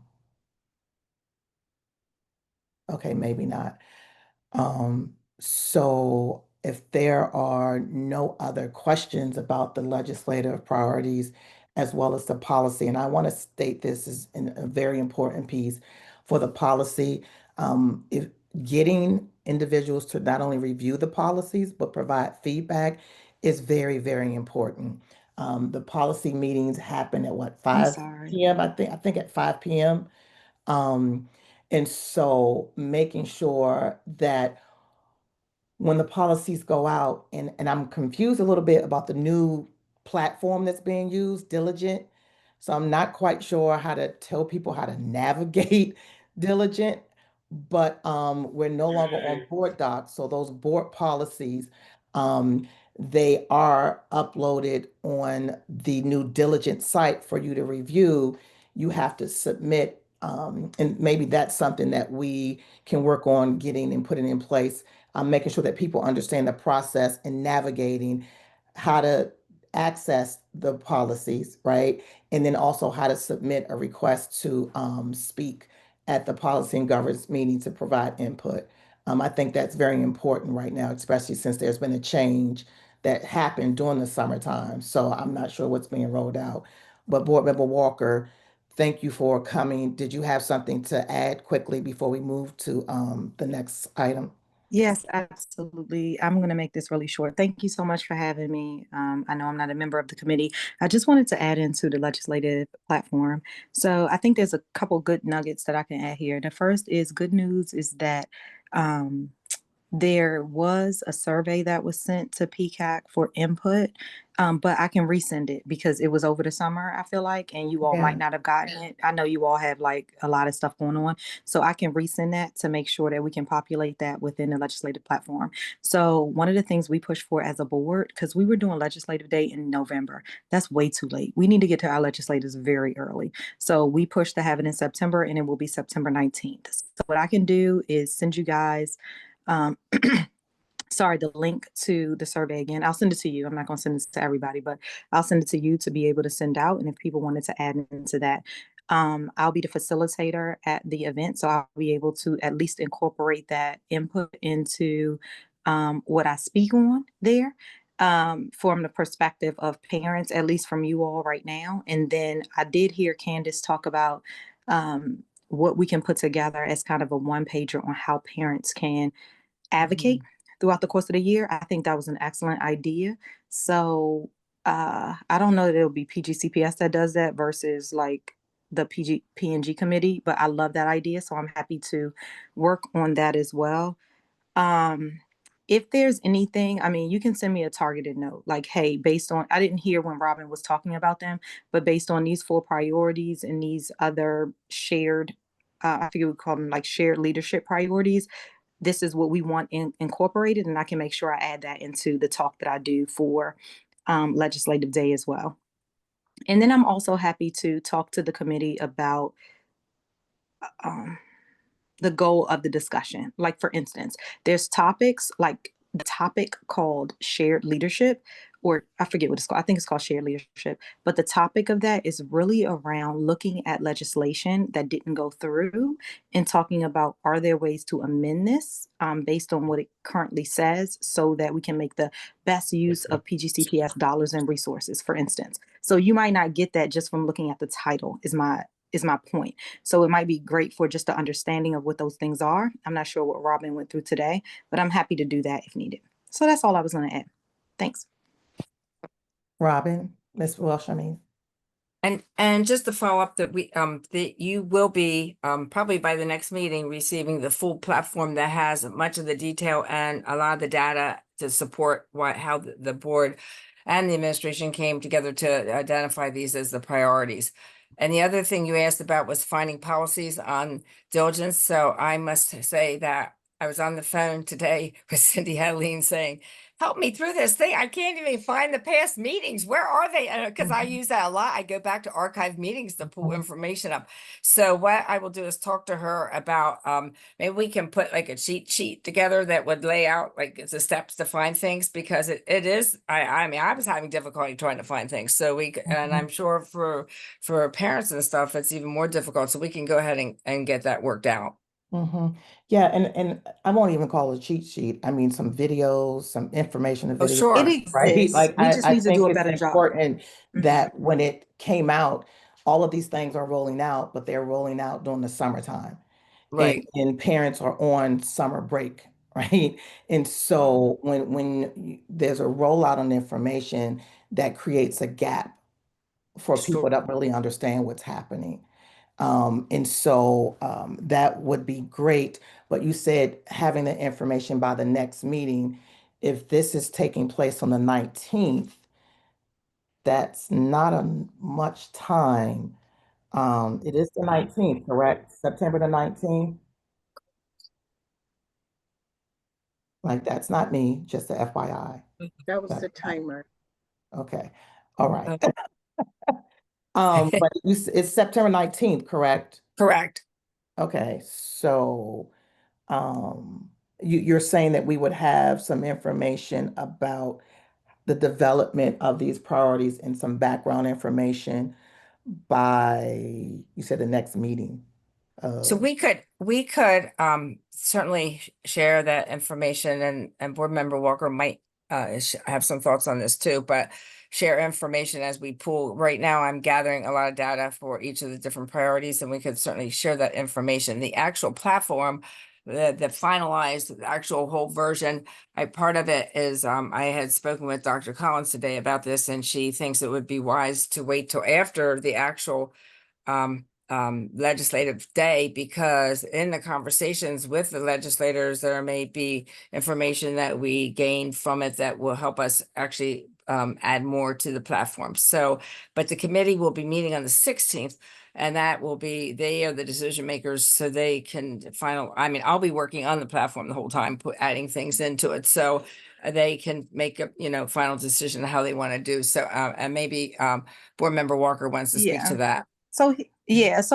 okay, maybe not. So if there are no other questions about the legislative priorities as well as the policy, and I want to state this is a very important piece for the policy, if getting individuals to not only review the policies but provide feedback is very, very important. The policy meetings happen at what, 5 sorry. p.m. I think at 5 p.m. Um, and so making sure that when the policies go out, and I'm confused a little bit about the new platform that's being used, Diligent. So I'm not quite sure how to tell people how to navigate Diligent, but we're no longer on board docs. So those board policies, they are uploaded on the new Diligent site for you to review. You have to submit, and maybe that's something that we can work on getting and putting in place, making sure that people understand the process and navigating how to access the policies, right? And then also how to submit a request to speak at the policy and governance meeting to provide input. I think that's very important right now, especially since there's been a change that happened during the summertime. So I'm not sure what's being rolled out. But Board Member Walker, thank you for coming. Did you have something to add quickly before we move to the next item? Yes, absolutely. I'm going to make this really short. Thank you so much for having me. I know I'm not a member of the committee. I just wanted to add into the legislative platform. So I think there's a couple good nuggets that I can add here. The first is good news is that there was a survey that was sent to PCAC for input, but I can resend it because it was over the summer, I feel like, and you all Yeah. might not have gotten it. I know you all have like a lot of stuff going on. So I can resend that to make sure that we can populate that within the legislative platform. So one of the things we push for as a board, because we were doing legislative day in November, that's way too late. We need to get to our legislators very early. So we push to have it in September, and it will be September 19th. So what I can do is send you guys sorry, the link to the survey again. I'll send it to you. I'm not going to send it to everybody, but I'll send it to you to be able to send out. And if people wanted to add into that, I'll be the facilitator at the event. So I'll be able to at least incorporate that input into what I speak on there, from the perspective of parents, at least from you all right now. And then I did hear Candace talk about what we can put together as kind of a one-pager on how parents can advocate throughout the course of the year. I think that was an excellent idea. So I don't know that it'll be PGCPS that does that versus like the P&G committee, but I love that idea. So I'm happy to work on that as well. If there's anything, I mean, you can send me a targeted note like, hey, based on, I didn't hear when Robin was talking about them, but based on these 4 priorities and these other shared, I forget what we call them, like shared leadership priorities, this is what we want incorporated, and I can make sure I add that into the talk that I do for legislative day as well. And then I'm also happy to talk to the committee about the goal of the discussion. Like for instance, there's topics like the topic called shared leadership or I forget what it's called. I think it's called Shared Leadership. But the topic of that is really around looking at legislation that didn't go through and talking about, are there ways to amend this based on what it currently says so that we can make the best use of PGCPS dollars and resources, for instance. So you might not get that just from looking at the title is my point. So it might be great for just the understanding of what those things are. I'm not sure what Robin went through today, but I'm happy to do that if needed. So that's all I was going to add. Thanks. Robin, Ms. Welsh, I mean. And just to follow up that you will be probably by the next meeting receiving the full platform that has much of the detail and a lot of the data to support how the board and the administration came together to identify these as the priorities. And the other thing you asked about was finding policies on diligence. So I must say that I was on the phone today with Cindy Helene saying, help me through this thing. I can't even find the past meetings. Where are they? Because I use that a lot. I go back to archive meetings to pull information up. So what I will do is talk to her about maybe we can put like a cheat sheet together that would lay out like the steps to find things, because it is, I mean, I was having difficulty trying to find things. So and I'm sure for parents and stuff, it's even more difficult. So we can go ahead and get that worked out. Yeah, and I won't even call it a cheat sheet. I mean, some videos, some information, Oh, videos, sure. It right? exists. Like We just I need to think do a it's better job. important that when it came out, all of these things are rolling out, but they're rolling out during the summertime. Right. And parents are on summer break, right? And so when there's a rollout on information, that creates a gap for Sure. people that really understand what's happening. And so that would be great. But you said having the information by the next meeting, if this is taking place on the 19th, that's not much time. It is the 19th, correct? September the 19th? Like, that's not me, just the FYI. That was the timer. Okay, all right. But it's September 19th, correct? Correct. Okay, so you're saying that we would have some information about the development of these priorities and some background information by, you said, the next meeting. So we could certainly share that information, and Board Member Walker might have some thoughts on this too, but share information as we pull. Right now, I'm gathering a lot of data for each of the different priorities, and we could certainly share that information. The actual platform, the finalized actual whole version, part of it is I had spoken with Dr. Collins today about this, and she thinks it would be wise to wait till after the actual legislative day, because in the conversations with the legislators, there may be information that we gain from it that will help us actually add more to the platform. So, but the committee will be meeting on the 16th, and that will be, they are the decision makers, so they can I mean, I'll be working on the platform the whole time, adding things into it. So they can make a, final decision on how they want to do. So, and maybe Board Member Walker wants to speak to that. So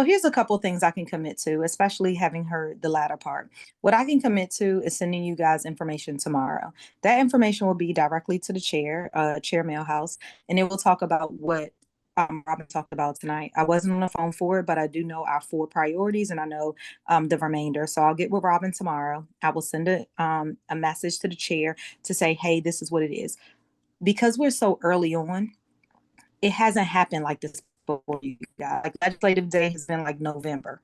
here's a couple of things I can commit to, especially having heard the latter part. What I can commit to is sending you guys information tomorrow. That information will be directly to the chair, Chair Mailhouse, and it will talk about what Robin talked about tonight. I wasn't on the phone for it, but I do know our 4 priorities, and I know the remainder. So I'll get with Robin tomorrow. I will send a message to the chair to say, hey, this is what it is. Because we're so early on, it hasn't happened like this before, you guys. Like, legislative day has been like November.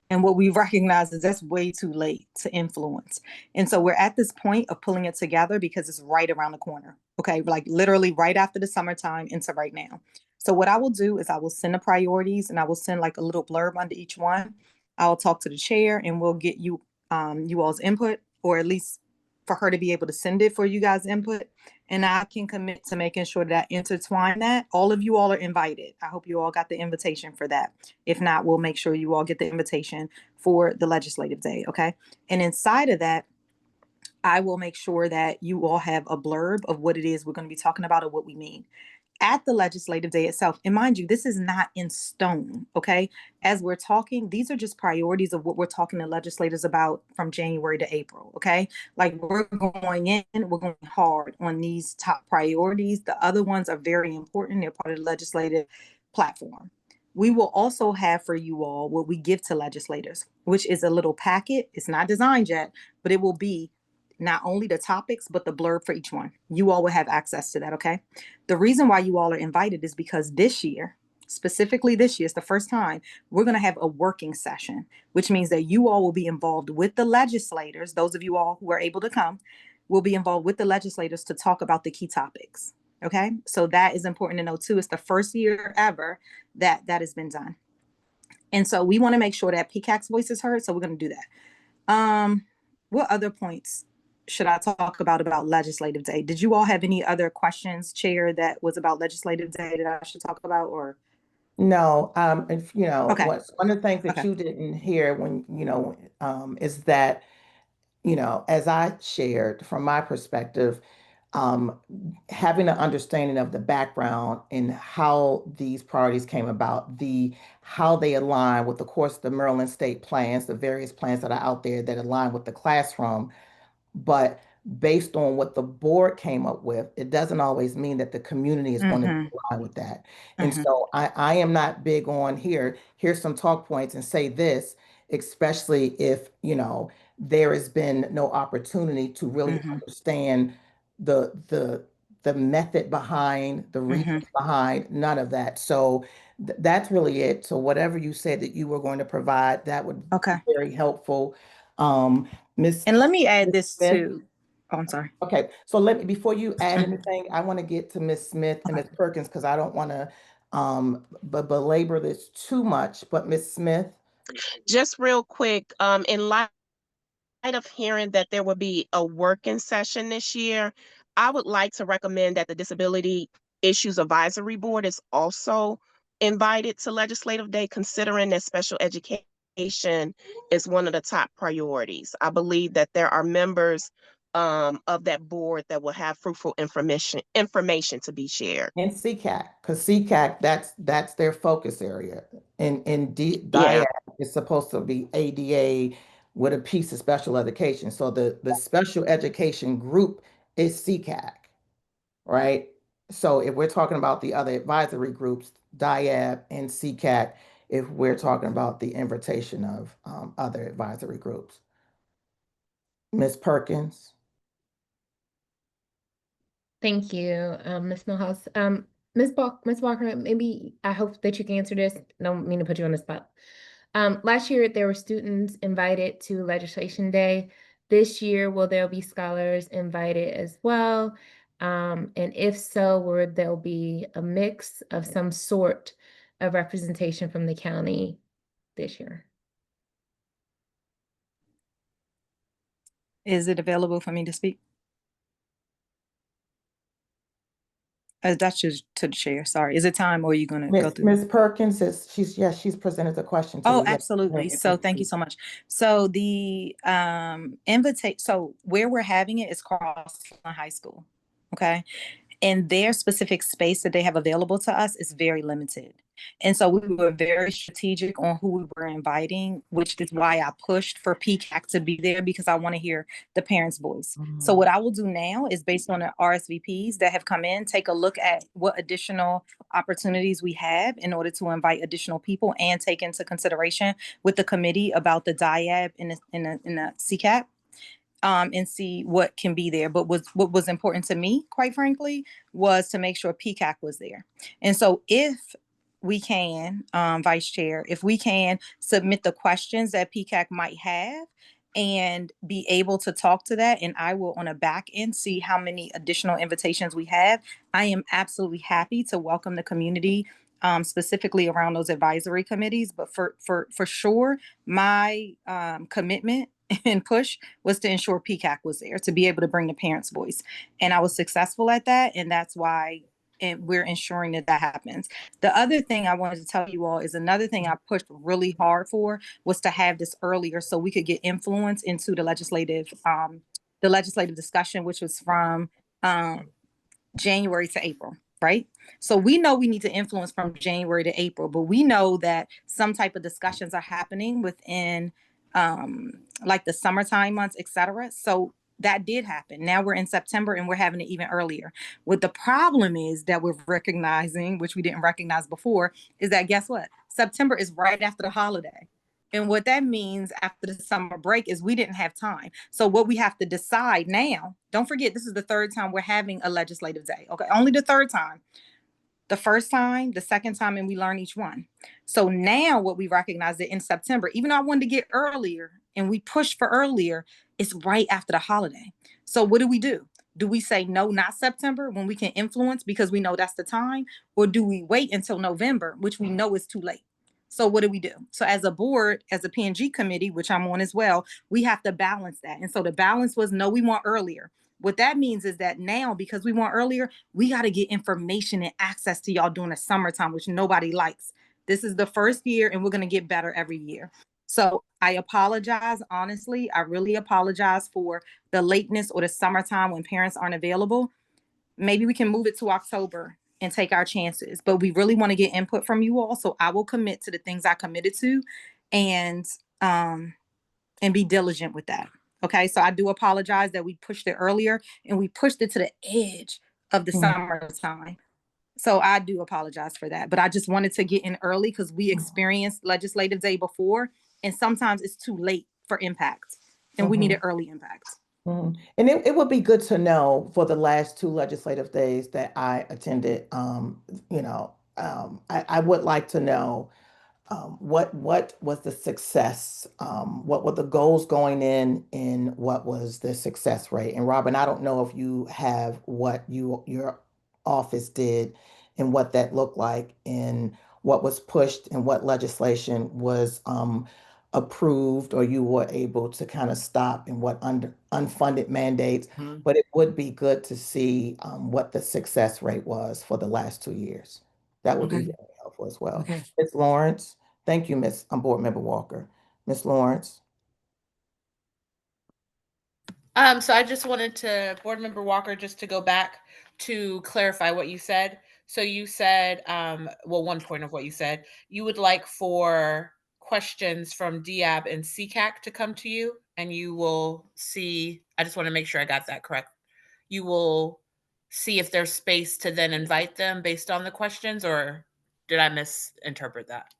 And what we recognize is that's way too late to influence. And so we're at this point of pulling it together because it's right around the corner. Okay, like literally right after the summertime into right now. So what I will do is I will send the priorities, and I will send like a little blurb under each one. I'll talk to the chair, and we'll get you all's input, or at least for her to be able to send it for you guys' input. And I can commit to making sure that I intertwine that. All of you all are invited. I hope you all got the invitation for that. If not, we'll make sure you all get the invitation for the legislative day, okay? And inside of that, I will make sure that you all have a blurb of what it is we're going to be talking about or what we mean. at the legislative day itself. And mind you, this is not in stone, okay? As we're talking, these are just priorities of what we're talking to legislators about from January to April, okay? Like we're going hard on these top priorities. The other ones are very important. They're part of the legislative platform. We will also have for you all what we give to legislators, which is a little packet. It's not designed yet, but it will be not only the topics, but the blurb for each one. You all will have access to that, okay? The reason why you all are invited is because this year, specifically this year, it's the first time we're going to have a working session, which means that you all will be involved with the legislators. Those of you all who are able to come will be involved with the legislators to talk about the key topics, okay? So that is important to know too. It's the first year ever that that has been done. And so we want to make sure that PCAC's voice is heard, so we're going to do that. What other points should I talk about legislative day? Did you all have any other questions, Chair, that was about legislative day that I should talk about, or? No, if, you know, Okay. one of the things that Okay. you didn't hear when, is that, as I shared from my perspective, having an understanding of the background and how these priorities came about, how they align with, of course, the Maryland state plans, the various plans that are out there that align with the classroom. But based on what the board came up with, it doesn't always mean that the community is going to align with that. And so I am not big on here's some talk points and say this, especially if, there has been no opportunity to really understand the method behind, the reasons behind, none of that. So that's really it. So whatever you said that you were going to provide, that would be very helpful. Miss And let me add this Smith? too. Oh, I'm sorry. Okay, so before you add anything, I want to get to Ms. Smith and Ms. Perkins because I don't want to belabor this too much, but Ms. Smith? Just real quick, in light of hearing that there will be a working session this year, I would like to recommend that the Disability Issues Advisory Board is also invited to Legislative Day, considering that special education is one of the top priorities. I believe that there are members of that board that will have fruitful information to be shared. And CCAC, because CCAC, that's their focus area. And Yeah. DIAC is supposed to be ADA with a piece of special education. So the special education group is CCAC, right? So if we're talking about the other advisory groups, DIAB and CCAC, if we're talking about the invitation of other advisory groups. Ms. Perkins? Thank you, Ms. Millhouse. Ms. Walker, maybe I hope that you can answer this. Don't mean to put you on the spot. Last year, there were students invited to Legislation Day. This year, will there be scholars invited as well? And if so, will there be a mix of some sort of representation from the county this year? Is it available for me to speak? That's just to the chair. Sorry. Is it time or are you going to go through? Ms. Perkins she's presented the question to Oh, you. absolutely. So thank you so much. So the so where we're having it is Crossland High School. Okay. And their specific space that they have available to us is very limited. And so we were very strategic on who we were inviting, which is why I pushed for PCAC to be there, because I want to hear the parents' voice. So what I will do now is, based on the RSVPs that have come in, take a look at what additional opportunities we have in order to invite additional people and take into consideration with the committee about the DIAB in the CCAP. And see what can be there. But what was important to me, quite frankly, was to make sure PCAC was there. And so if we can, Vice Chair, if we can submit the questions that PCAC might have and be able to talk to that, and I will on a back end see how many additional invitations we have. I am absolutely happy to welcome the community, specifically around those advisory committees. But for sure, my commitment and push was to ensure PCAC was there to be able to bring the parents' voice. And I was successful at that. And that's why we're ensuring that happens. The other thing I wanted to tell you all is another thing I pushed really hard for was to have this earlier so we could get influence into the legislative discussion, which was from January to April. right? So we know we need to influence from January to April, but we know that some type of discussions are happening within like the summertime months, et cetera. So that did happen. Now we're in September and we're having it even earlier. What the problem is that we're recognizing, which we didn't recognize before, is that guess what? September is right after the holiday. And what that means after the summer break is we didn't have time. So what we have to decide now, don't forget, this is the third time we're having a legislative day. Okay, only the third time. The first time, the second time, and we learn each one. So now what we recognize that in September, even though I wanted to get earlier and we pushed for earlier, it's right after the holiday. So what do? Do we say no, not September, when we can influence because we know that's the time? Or do we wait until November, which we know is too late? So what do? So as a board, as a P&G committee, which I'm on as well, we have to balance that. And so the balance was no, we want earlier. What that means is that now, because we want earlier, we got to get information and access to y'all during the summertime, which nobody likes. This is the first year and we're going to get better every year. So I apologize, honestly. I really apologize for the lateness or the summertime when parents aren't available. Maybe we can move it to October and take our chances, but we really want to get input from you all. So I will commit to the things I committed to and be diligent with that. Okay, so I do apologize that we pushed it earlier and we pushed it to the edge of the summertime. So I do apologize for that, but I just wanted to get in early because we experienced legislative day before, and sometimes it's too late for impact, and we needed early impact. And it would be good to know for the last two legislative days that I attended, I would like to know what was the success? What were the goals going in, and what was the success rate? And Robin, I don't know if you have what your office did and what that looked like, and what was pushed and what legislation was approved, or you were able to kind of stop, and what unfunded mandates. But it would be good to see what the success rate was for the last 2 years. That would be very helpful as well. Okay. Ms. Lawrence. Thank you, Ms. Board Member Walker. Ms. Lawrence. So I just wanted to, Board Member Walker, just to go back to clarify what you said. So you said, well, one point of what you said, you would like for questions from DIAB and CCAC to come to you, and you will see, I just want to make sure I got that correct. You will see if there's space to then invite them based on the questions, or did I misinterpret that?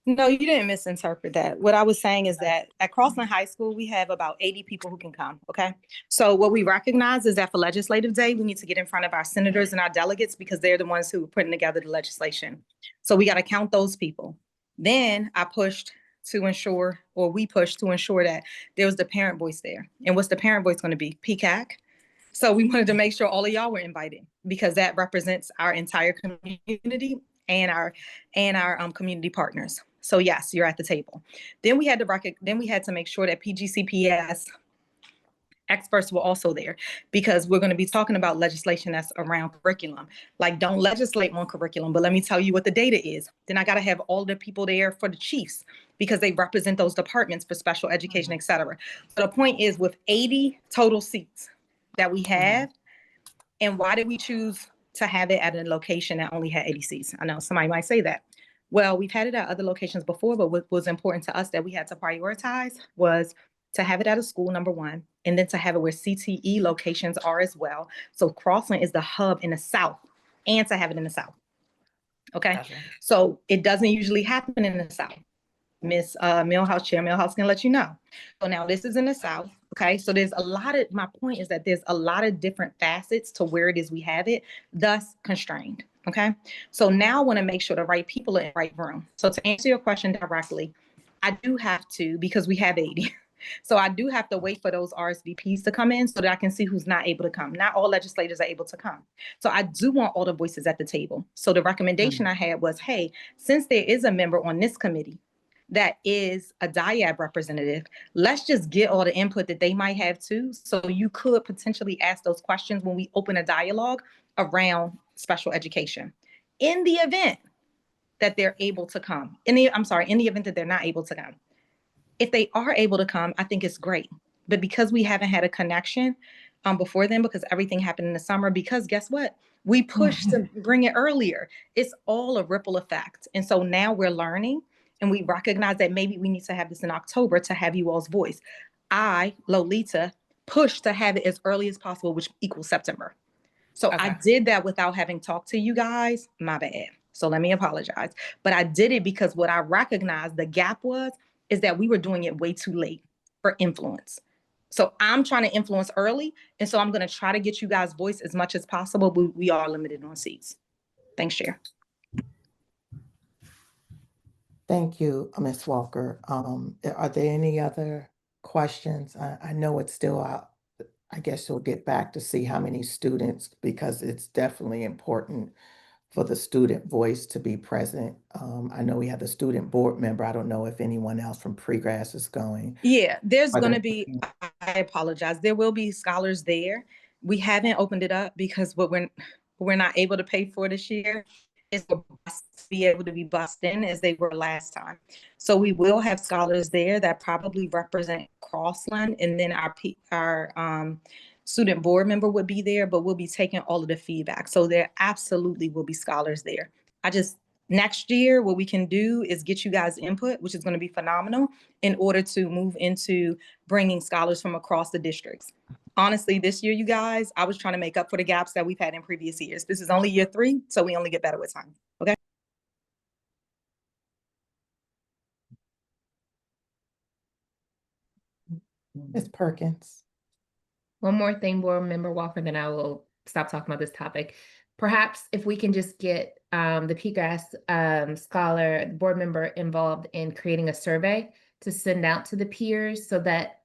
No, you didn't misinterpret that. What I was saying is that at Crossland High School, we have about 80 people who can come, okay? So what we recognize is that for Legislative Day, we need to get in front of our senators and our delegates because they're the ones who are putting together the legislation. So we got to count those people. Then I pushed to ensure, or we pushed to ensure that there was the parent voice there. And what's the parent voice going to be? PCAC. So we wanted to make sure all of y'all were invited because that represents our entire community and our community partners. So yes, you're at the table. Then we had to make sure that PGCPS experts were also there because we're going to be talking about legislation that's around curriculum. Like, don't legislate on curriculum, but let me tell you what the data is. Then I got to have all the people there for the chiefs because they represent those departments for special education, et cetera. So the point is, with 80 total seats that we have, and why did we choose to have it at a location that only had 80 seats? I know somebody might say that. Well, we've had it at other locations before, but what was important to us that we had to prioritize was to have it at a school, number one, and then to have it where CTE locations are as well. So Crossland is the hub in the South, and to have it in the South. Okay, Gotcha. So it doesn't usually happen in the South. Miss Millhouse, Chair Millhouse can let you know. So now this is in the South. Okay, so there's a lot of, my point is that there's a lot of different facets to where it is we have it, thus constrained. Okay, so now I want to make sure the right people are in the right room. So to answer your question directly, I do have to, because we have 80. So I do have to wait for those RSVPs to come in so that I can see who's not able to come. Not all legislators are able to come. So I do want all the voices at the table. So the recommendation I had was, hey, since there is a member on this committee that is a DIAB representative, let's just get all the input that they might have too. So you could potentially ask those questions when we open a dialogue around special education. In the event that they're able to come, in the event that they're not able to come. If they are able to come, I think it's great. But because we haven't had a connection, before then because everything happened in the summer because guess what? We pushed to bring it earlier. It's all a ripple effect. And so now we're learning and we recognize that maybe we need to have this in October to have you all's voice. I, Lolita, pushed to have it as early as possible, which equals September. So I Okay. did that without having talked to you guys. My bad. So let me apologize. But I did it because what I recognized the gap was is that we were doing it way too late for influence. So I'm trying to influence early. And so I'm going to try to get you guys' voice as much as possible, but we are limited on seats. Thanks, Chair. Thank you, Ms. Walker. Are there any other questions? I know it's still out. I guess you'll get back to see how many students, because it's definitely important for the student voice to be present. I know we have the student board member. I don't know if anyone else from pre-grass is going. Yeah, there's Are going there- to be, I apologize. There will be scholars there. We haven't opened it up because what we're not able to pay for this year is for us to be able to be bussed in as they were last time. So we will have scholars there that probably represent Crossland, and then our student board member would be there, but we'll be taking all of the feedback. So there absolutely will be scholars there. Next year, what we can do is get you guys input, which is going to be phenomenal, in order to move into bringing scholars from across the districts. Honestly, this year, you guys, I was trying to make up for the gaps that we've had in previous years. This is only year 3, so we only get better with time. Okay. Ms. Perkins. One more thing, Board Member Walker, then I will stop talking about this topic. Perhaps if we can just get the PGAS scholar board member involved in creating a survey to send out to the peers so that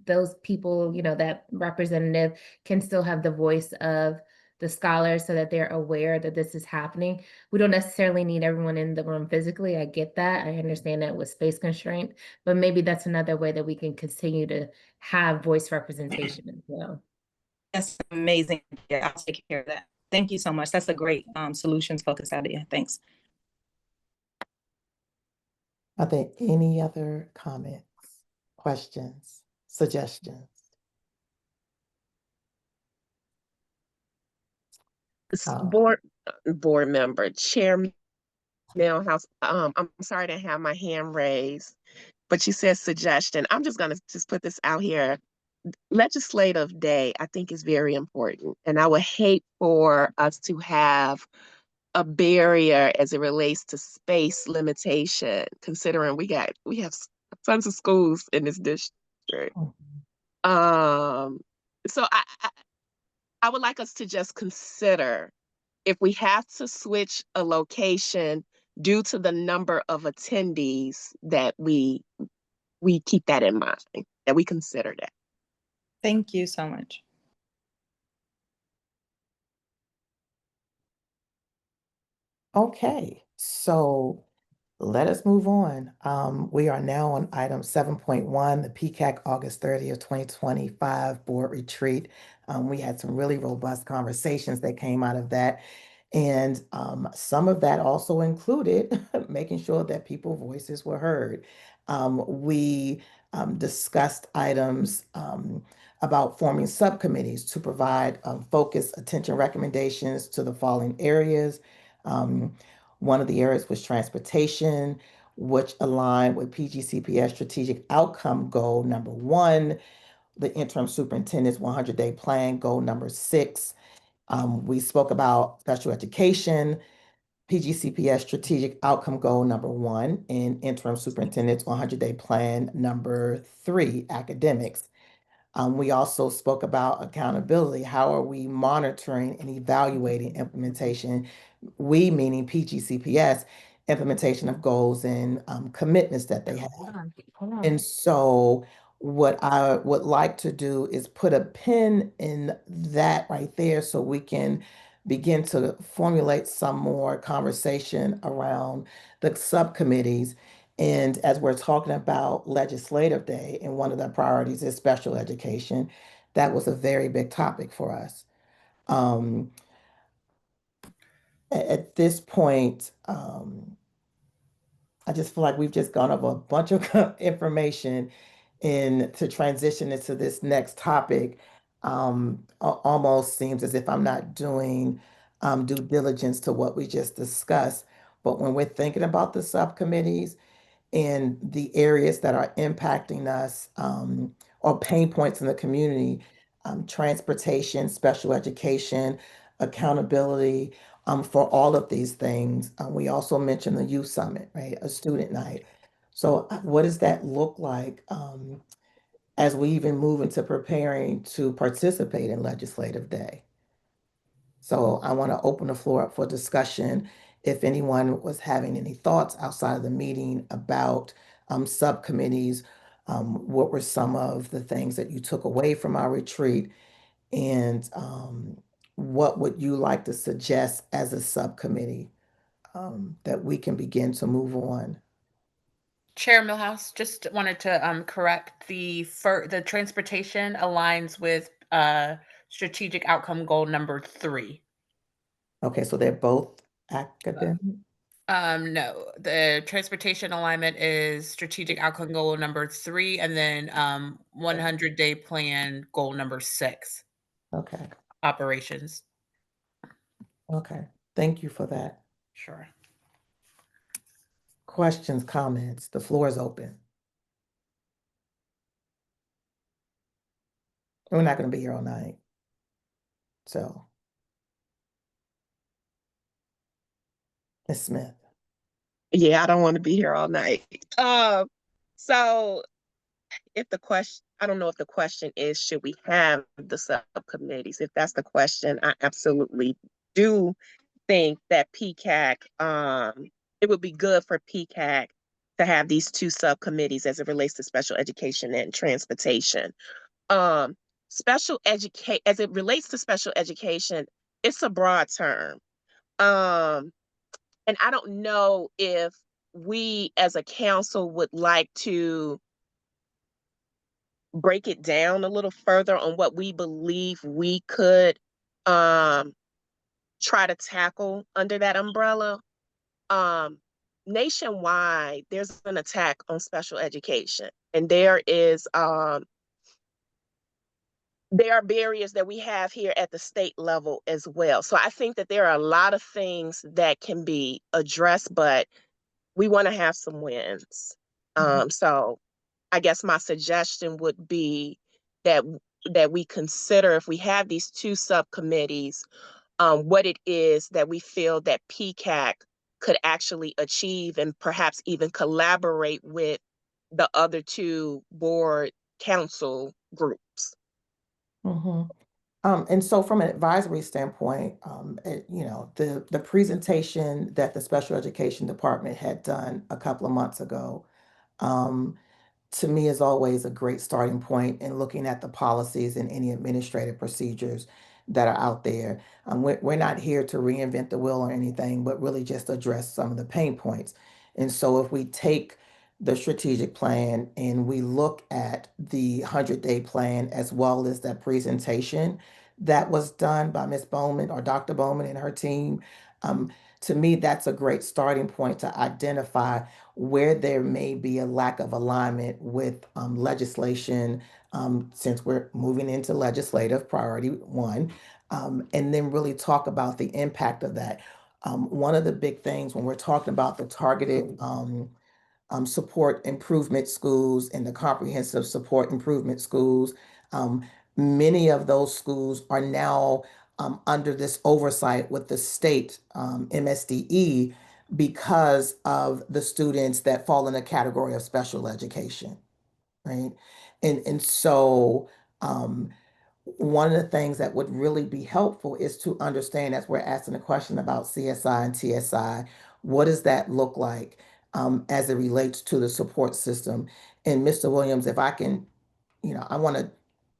those people, that representative can still have the voice of the scholars so that they're aware that this is happening. We don't necessarily need everyone in the room physically. I get that. I understand that with space constraint, but maybe that's another way that we can continue to have voice representation as well. That's amazing. Yeah, I'll take care of that. Thank you so much. That's a great solutions focused idea. Thanks. Are there any other comments, questions, suggestions? Board member, Chair Millhouse, I'm sorry to have my hand raised, but you said suggestion. I'm just gonna put this out here. Legislative day, I think, is very important, and I would hate for us to have a barrier as it relates to space limitation, considering we have tons of schools in this district. So I would like us to just consider if we have to switch a location due to the number of attendees, that we keep that in mind, that we consider that. Thank you so much. Okay, so let us move on. We are now on item 7.1, the PCAC August 30th, 2025 board retreat. We had some really robust conversations that came out of that. And some of that also included making sure that people's voices were heard. We discussed items about forming subcommittees to provide focused attention recommendations to the following areas. One of the areas was transportation, which aligned with PGCPS strategic outcome goal number 1, the interim superintendent's 100-day plan, goal number 6. We spoke about special education, PGCPS strategic outcome goal number 1, and interim superintendent's 100-day plan number 3, academics. We also spoke about accountability. How are we monitoring and evaluating implementation? We, meaning PGCPS, implementation of goals and commitments that they have. And so what I would like to do is put a pin in that right there so we can begin to formulate some more conversation around the subcommittees. And as we're talking about legislative day, and one of the priorities is special education, that was a very big topic for us. At this point, I just feel like we've just gone over a bunch of information and to transition into this next topic. almost seems as if I'm not doing due diligence to what we just discussed. But when we're thinking about the subcommittees and the areas that are impacting us or pain points in the community, transportation, special education, accountability, for all of these things. We also mentioned the youth summit, right? A student night. So what does that look like as we even move into preparing to participate in legislative day? So I want to open the floor up for discussion. If anyone was having any thoughts outside of the meeting about subcommittees, what were some of the things that you took away from our retreat? And what would you like to suggest as a subcommittee that we can begin to move on? Chair Millhouse, just wanted to correct the transportation aligns with strategic outcome goal number 3. Okay, so they're both academic? No, the transportation alignment is strategic outcome goal number 3, and then 100-day plan goal number 6, Okay, operations. okay. Thank you for that. Sure. Questions, comments? The floor is open. We're not going to be here all night. So, Ms. Smith. Yeah, I don't want to be here all night. So if the question, I don't know if the question is, should we have the subcommittees? If that's the question, I absolutely do think that PCAC, it would be good for PCAC to have these 2 subcommittees as it relates to special education and transportation. As it relates to special education, it's a broad term. And I don't know if we as a council would like to break it down a little further on what we believe we could try to tackle under that umbrella. Nationwide, there's an attack on special education, and there are barriers that we have here at the state level as well. So I think that there are a lot of things that can be addressed, but we want to have some wins. So I guess my suggestion would be that we consider, if we have these 2 subcommittees, what it is that we feel that PCAC could actually achieve, and perhaps even collaborate with the other 2 board council groups. Mhm. And so from an advisory standpoint, the presentation that the special education department had done a couple of months ago, um, to me is always a great starting point in looking at the policies and any administrative procedures that are out there. We're not here to reinvent the wheel or anything, but really just address some of the pain points. And so if we take the strategic plan and we look at the 100-day plan as well as that presentation that was done by Ms. Bowman or Dr. Bowman and her team, um, to me, that's a great starting point to identify where there may be a lack of alignment with legislation, since we're moving into legislative priority 1, and then really talk about the impact of that. One of the big things when we're talking about the targeted support improvement schools and the comprehensive support improvement schools, many of those schools are now under this oversight with the state MSDE because of the students that fall in the category of special education, right? And so one of the things that would really be helpful is to understand, as we're asking a question about CSI and TSI, what does that look like as it relates to the support system? And Mr. Williams, if I can, I want to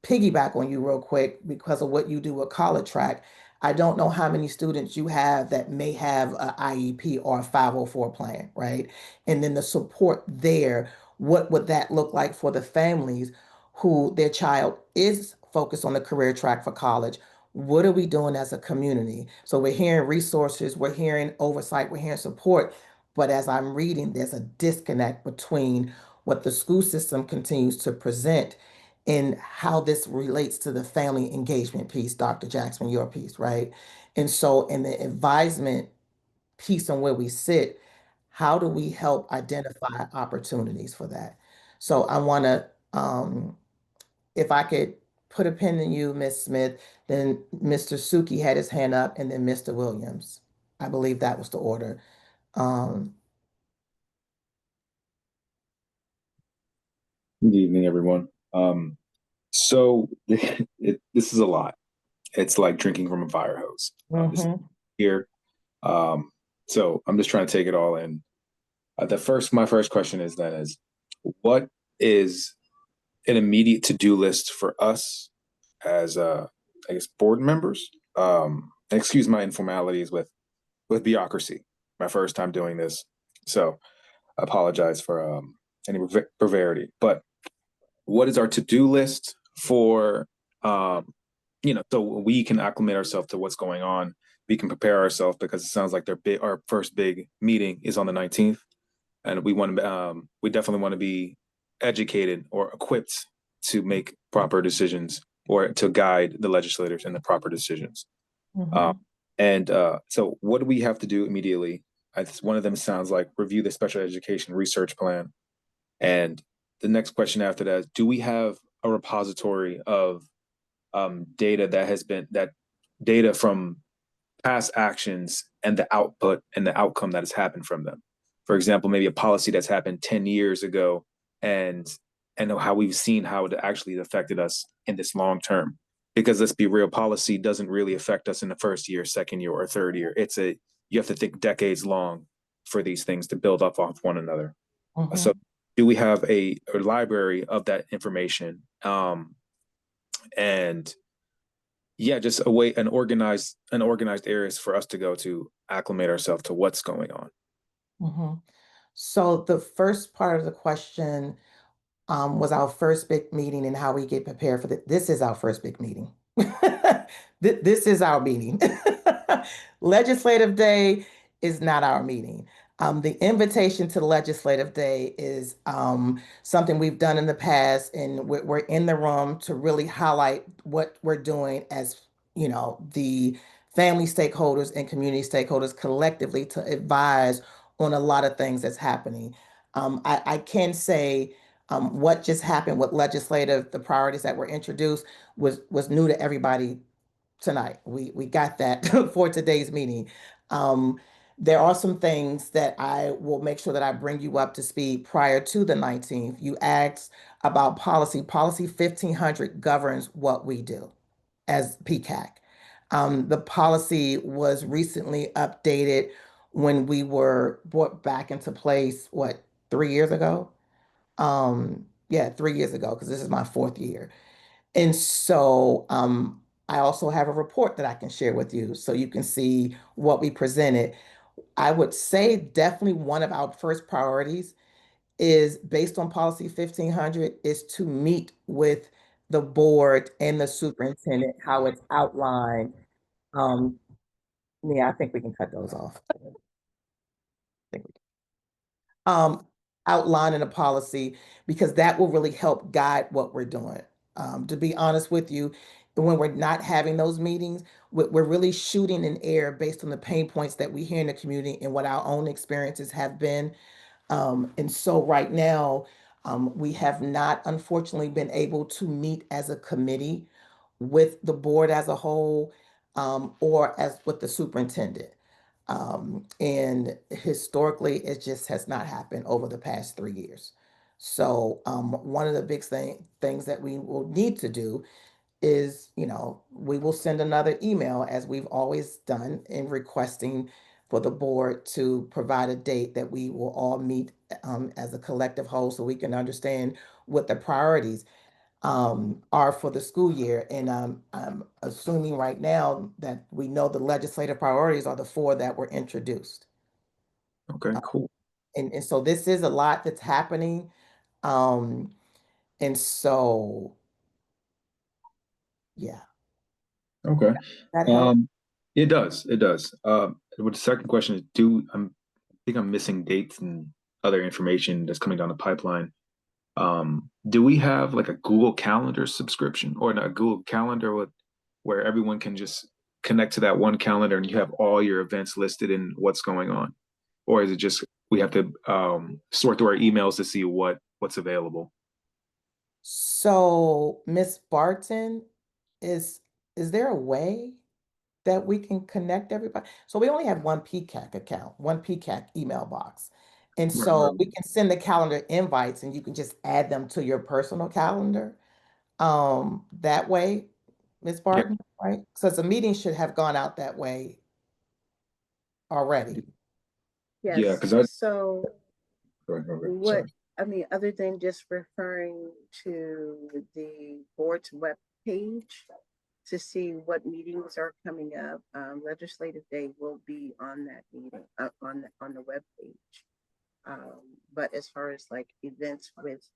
piggyback on you real quick because of what you do with College Track. I don't know how many students you have that may have an IEP or a 504 plan, right? And then the support there, what would that look like for the families who their child is focused on the career track for college? What are we doing as a community? So we're hearing resources, we're hearing oversight, we're hearing support. But as I'm reading, there's a disconnect between what the school system continues to present in how this relates to the family engagement piece, Dr. Jackson, your piece, right? And so in the advisement piece on where we sit, how do we help identify opportunities for that? So I want to, if I could put a pin in you, Ms. Smith, then Mr. Suki had his hand up, and then Mr. Williams. I believe that was the order. Um, Good evening, everyone. So this is a lot. It's like drinking from a fire hose. This mhm, here. So I'm just trying to take it all in. My first question is what is an immediate to-do list for us as I guess board members? Excuse my informalities with bureaucracy. My first time doing this, so I apologize for any severity. But what is our to-do list for so we can acclimate ourselves to what's going on. We can prepare ourselves because it sounds like our first big meeting is on the 19th, and we definitely want to be educated or equipped to make proper decisions or to guide the legislators in the proper decisions. mhm, So what do we have to do immediately? One of them sounds like review the special education research plan. And the next question after that is, do we have a repository of data from past actions and the output and the outcome that has happened from them? For example, maybe a policy that's happened 10 years ago and how we've seen how it actually affected us in this long term. Because let's be real, policy doesn't really affect us in the first year, second year, or third year. You have to think decades long for these things to build up off one another. So mhm. do we have a library of that information? And yeah, just an organized areas for us to go to acclimate ourselves to what's going on. Mhm. So the first part of the question was our first big meeting and how we get prepared for this is our first big meeting. This is our meeting. Legislative Day is not our meeting. The invitation to the Legislative Day is something we've done in the past, and we're in the room to really highlight what we're doing as, the family stakeholders and community stakeholders collectively to advise on a lot of things that's happening. I can say what just happened with the priorities that were introduced was new to everybody tonight. We got that for today's meeting. Um, there are some things that I will make sure that I bring you up to speed prior to the 19th. You asked about policy. Policy 1500 governs what we do as PCAC. The policy was recently updated when we were brought back into place, what, 3 years ago? Yeah, 3 years ago, because this is my fourth year. And so I also have a report that I can share with you so you can see what we presented. I would say definitely one of our first priorities is based on policy 1500 is to meet with the board and the superintendent, how it's outlined. Um, yeah, I think we can cut those off. I think we um, outlining a policy because that will really help guide what we're doing. To be honest with you, when we're not having those meetings, we're really shooting in air based on the pain points that we hear in the community and what our own experiences have been. And so right now, we have not unfortunately been able to meet as a committee with the board as a whole, or as with the superintendent. And historically, it just has not happened over the past 3 years. So one of the big things that we will need to do is, we will send another email as we've always done in requesting for the board to provide a date that we will all meet as a collective whole so we can understand what the priorities are for the school year. And I'm assuming right now that we know the legislative priorities are the four that were introduced. Okay, cool. And so this is a lot that's happening. Um, and so, yeah, Okay. that helps. It does. It does. What the second question is, I think I'm missing dates and other information that's coming down the pipeline. Do we have like a Google Calendar subscription or not a Google Calendar where everyone can just connect to that one calendar and you have all your events listed and what's going on? Or is it just we have to sort through our emails to see what's available? So, Miss Barton, is is there a way that we can connect everybody? So we only have one PCAC account, one PCAC email box. And Right, so right. we can send the calendar invites and you can just add them to your personal calendar. That way, Ms. Yeah, Barton, right? Because the meeting should have gone out that way already. yeah, Yes, because I so okay, what, sorry. I mean, other than just referring to the board's web page to see what meetings are coming up, legislative day will be on that meeting, on the web page. But as far as like events with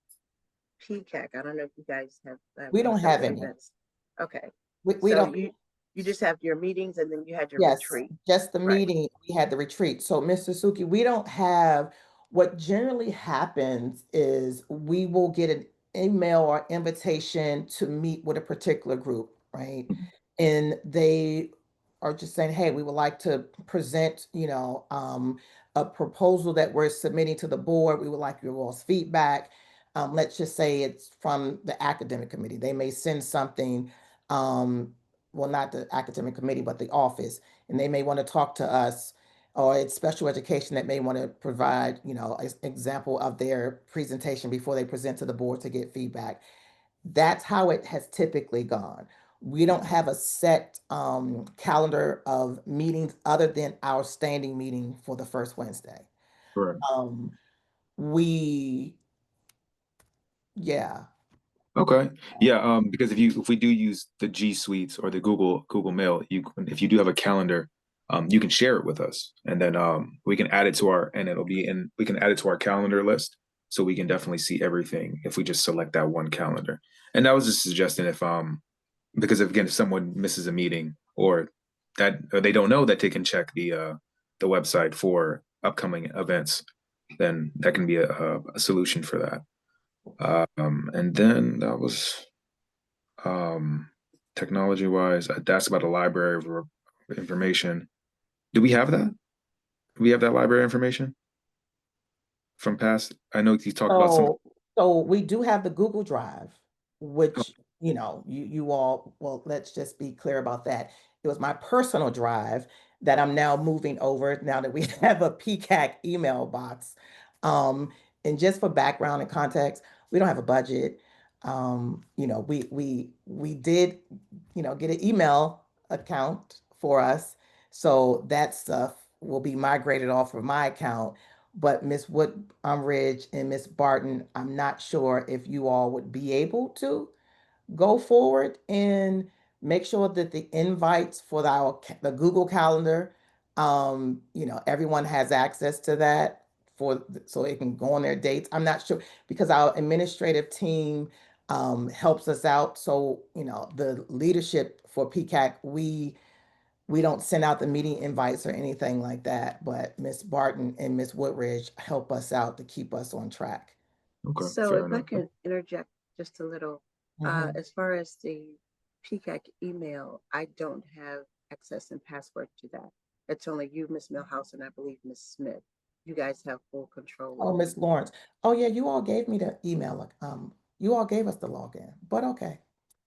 PCAC, I don't know if you guys have We don't have separate any. events. Okay, We so don't. you just have your meetings and then you had your Yes, retreat, just the right? meeting, we had the retreat. So, Mr. Suki, we don't have, what generally happens is we will get an email or invitation to meet with a particular group, right? And they are just saying, hey, we would like to present, a proposal that we're submitting to the board. We would like your all's feedback. Let's just say it's from the academic committee. They may send something, well, not the academic committee, but the office, and they may want to talk to us, or it's special education that may want to provide, an example of their presentation before they present to the board to get feedback. That's how it has typically gone. We don't have a set calendar of meetings other than our standing meeting for the first Wednesday. Correct. Um, we, yeah. Okay. Yeah, because if we do use the G Suites or the Google Mail, if you do have a calendar, you can share it with us, and then we can add it to we can add it to our calendar list, so we can definitely see everything if we just select that one calendar. And that was just suggesting if because if someone misses a meeting or they don't know that they can check the website for upcoming events, then that can be a solution for that. And then that was technology wise. That's about a library of information. Do we have that? Do we have that library information from past? I know you talked about some. So we do have the Google Drive, Oh, which, you all, well, let's just be clear about that. It was my personal drive that I'm now moving over now that we have a PCAC email box. And just for background and context, we don't have a budget. We did, get an email account for us. So that stuff will be migrated off of my account. But Miss Ridge and Miss Barton, I'm not sure if you all would be able to go forward and make sure that the invites for the Google Calendar, everyone has access to that so it can go on their dates. I'm not sure because our administrative team helps us out. So, the leadership for PCAC, we don't send out the meeting invites or anything like that, but Miss Barton and Miss Woodridge help us out to keep us on track. okay, So fair if I enough. could interject just a little, Mhm. as far as the PCAC email, I don't have access and password to that. It's only you, Miss Millhouse, and I believe Miss Smith. You guys have full control Oh, over Miss it. Lawrence. Oh, yeah, you all gave me the email. You all gave us the login, but okay.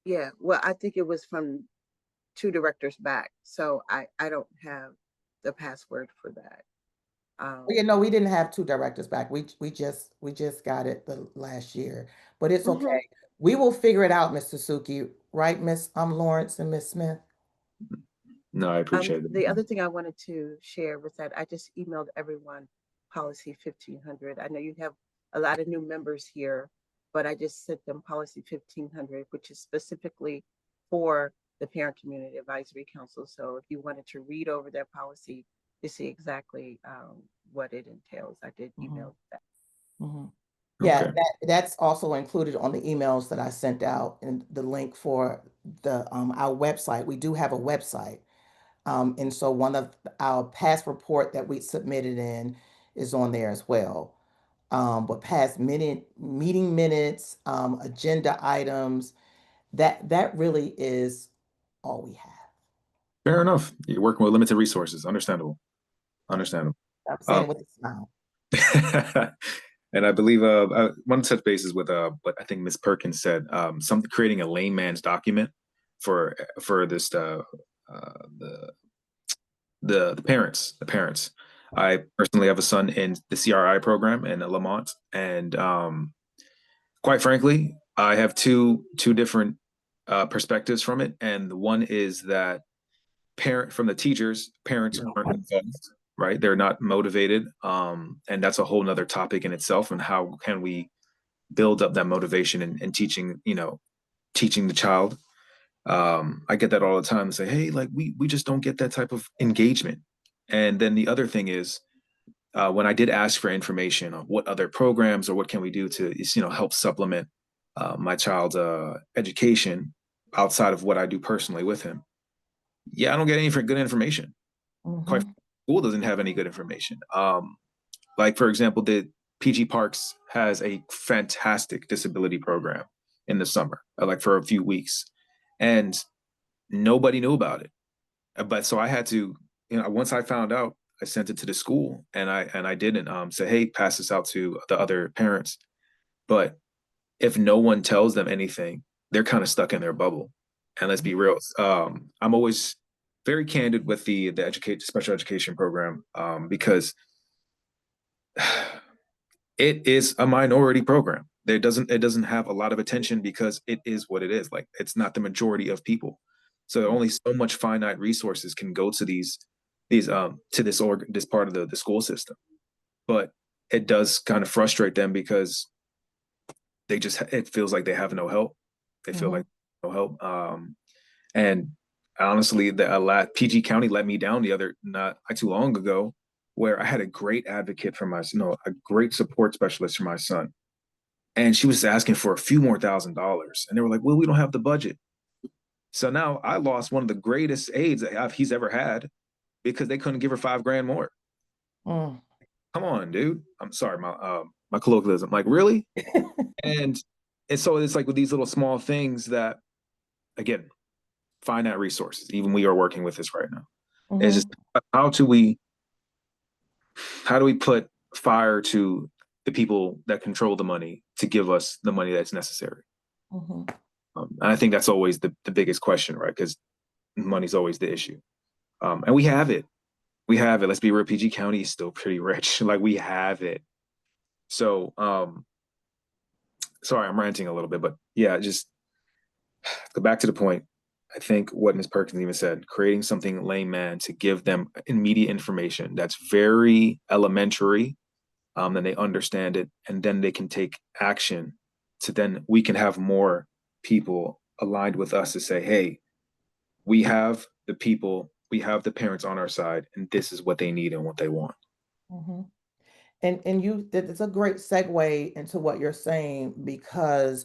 Yeah, well, I think it was from two directors back, so I don't have the password for that. Oh, yeah, no, we didn't have two directors back. We just got it the last year, but it's Mhm. okay. We will figure it out, Mr. Suki, right, Miss Lawrence and Miss Smith? No, I appreciate The it. other thing I wanted to share was that I just emailed everyone policy 1500. I know you have a lot of new members here, but I just sent them policy 1500, which is specifically for the Parent Community Advisory Council. So if you wanted to read over their policy to see exactly what it entails, I did Mhm. email that. Mhm. Yeah, Okay. that's also included on the emails that I sent out and the link for our website. We do have a website. And so one of our past report that we submitted in is on there as well. but past meeting minutes, agenda items, that really is all we have. Fair enough. You're working with limited resources. Understandable. Understandable. I'm saying Um, it with a smile. and I believe I want to touch bases with what I think Ms. Perkins said. Something creating a layman's document for this the parents. The parents. I personally have a son in the CRI program in Lamont, and quite frankly, I have two different perspectives from it. And the one is that from the teachers, parents aren't involved, right? They're not motivated, and that's a whole nother topic in itself. And how can we build up that motivation and teaching, teaching the child. I get that all the time and say, hey, like we just don't get that type of engagement. And then the other thing is, when I did ask for information on what other programs or what can we do to, help supplement my child's education outside of what I do personally with him. Yeah, I don't get any good information. Quite school doesn't have any good information. Like for example, the PG Parks has a fantastic disability program in the summer, like for a few weeks, and nobody knew about it. But so I had to, once I found out, I sent it to the school, and I didn't say, hey, pass this out to the other parents. But if no one tells them anything, they're kind of stuck in their bubble. And let's be real, I'm always very candid with the special education program, because it is a minority program. It doesn't have a lot of attention because it is what it is. Like, it's not the majority of people. So only so much finite resources can go to this part of the school system. But it does kind of frustrate them because it feels like they have no help. They feel like no help. And honestly, PG County let me down not too long ago, where I had a great advocate for a great support specialist for my son. And she was asking for a few more $1,000s. And they were like, well, we don't have the budget. So now I lost one of the greatest aides that he's ever had because they couldn't give her $5,000 more. Come on, dude. I'm sorry, my colloquialism. Like, really? and so it's like with these little small things that, again, finite resources. Even we are working with this right now. It's just how do we put fire to the people that control the money to give us the money that's necessary? And I think that's always the biggest question, right? Because money's always the issue. And we have it. Let's be real. PG County is still pretty rich. Like, we have it. So, sorry, I'm ranting a little bit, but yeah, just go back to the point. I think what Ms. Perkins even said, creating something layman to give them immediate information that's very elementary, then they understand it, and then they can take action. So then we can have more people aligned with us to say, hey, we have the people, we have the parents on our side, and this is what they need and what they want. And it's a great segue into what you're saying, because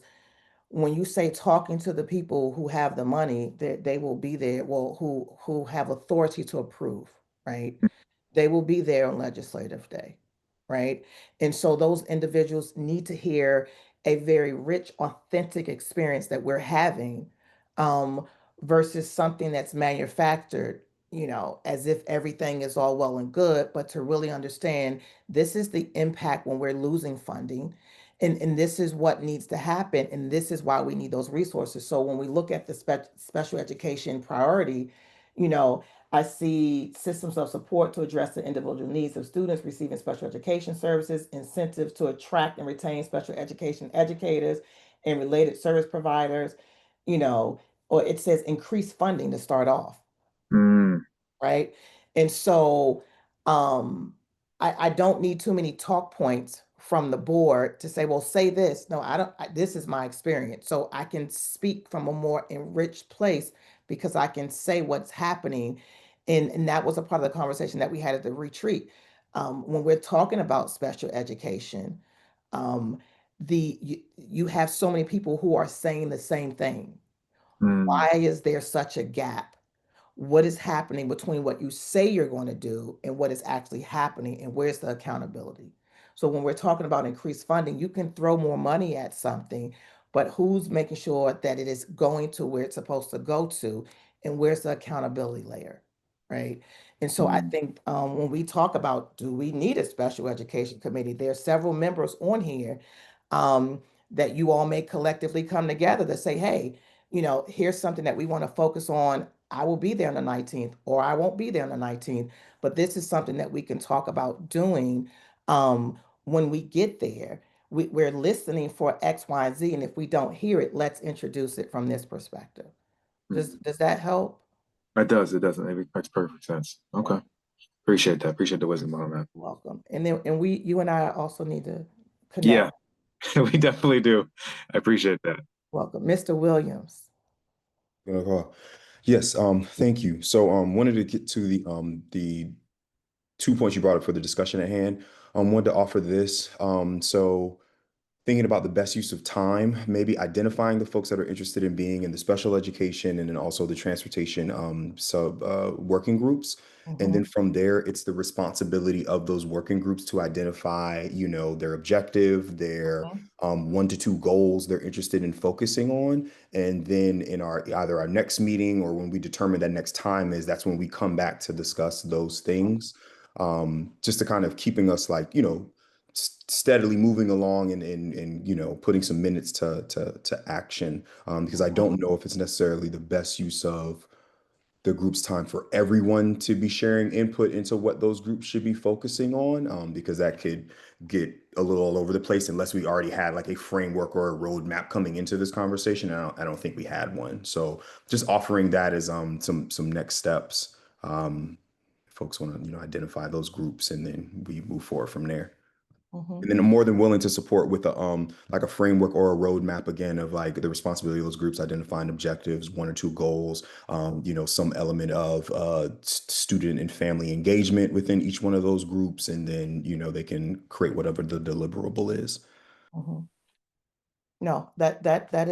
when you say talking to the people who have the money, that they will be there, well, who have authority to approve, right? They will be there on legislative day, right? And so those individuals need to hear a very rich, authentic experience that we're having, versus something that's manufactured, as if everything is all well and good, but to really understand this is the impact when we're losing funding. And this is what needs to happen. And this is why we need those resources. So when we look at the special education priority, I see systems of support to address the individual needs of students receiving special education services, incentives to attract and retain special education educators and related service providers, or it says increase funding to start off. Right. And so I don't need too many talk points from the board to say, well, say this. No, I don't. This is my experience. So I can speak from a more enriched place because I can say what's happening. And that was a part of the conversation that we had at the retreat. When we're talking about special education, you have so many people who are saying the same thing. Why is there such a gap? What is happening between what you say you're going to do and what is actually happening, and where's the accountability? So when we're talking about increased funding, you can throw more money at something, but who's making sure that it is going to where it's supposed to go to, and where's the accountability layer, right? And so I think when we talk about, do we need a special education committee? There are several members on here that you all may collectively come together to say, hey, here's something that we want to focus on. I will be there on the 19th, or I won't be there on the 19th, but this is something that we can talk about doing when we get there. We're listening for X, Y, and Z, and if we don't hear it, let's introduce it from this perspective. Does that help? It does. It does. It makes perfect sense. Okay. Appreciate that. Appreciate the wisdom on that. Welcome. And then, you and I also need to Yeah, connect. we definitely do. I appreciate that. Welcome. Mr. Williams. Yes, thank you. So wanted to get to the 2 points you brought up for the discussion at hand. Wanted to offer this. So thinking about the best use of time, maybe identifying the folks that are interested in being in the special education and then also the transportation working groups. And then from there, it's the responsibility of those working groups to identify, their objective, their 1 to 2 goals they're interested in focusing on. And then in either our next meeting or when we determine that next time is, that's when we come back to discuss those things. Just to kind of keeping us like, steadily moving along and putting some minutes to action, because I don't know if it's necessarily the best use of the group's time for everyone to be sharing input into what those groups should be focusing on, because that could get a little all over the place unless we already had like a framework or a roadmap coming into this conversation. I don't think we had one. So just offering that as some next steps. Folks want to identify those groups and then we move forward from there. And then I'm more than willing to support with like a framework or a roadmap again of like the responsibility of those groups identifying objectives, 1 or 2 goals, some element of student and family engagement within each one of those groups, and then they can create whatever the deliverable is. No, that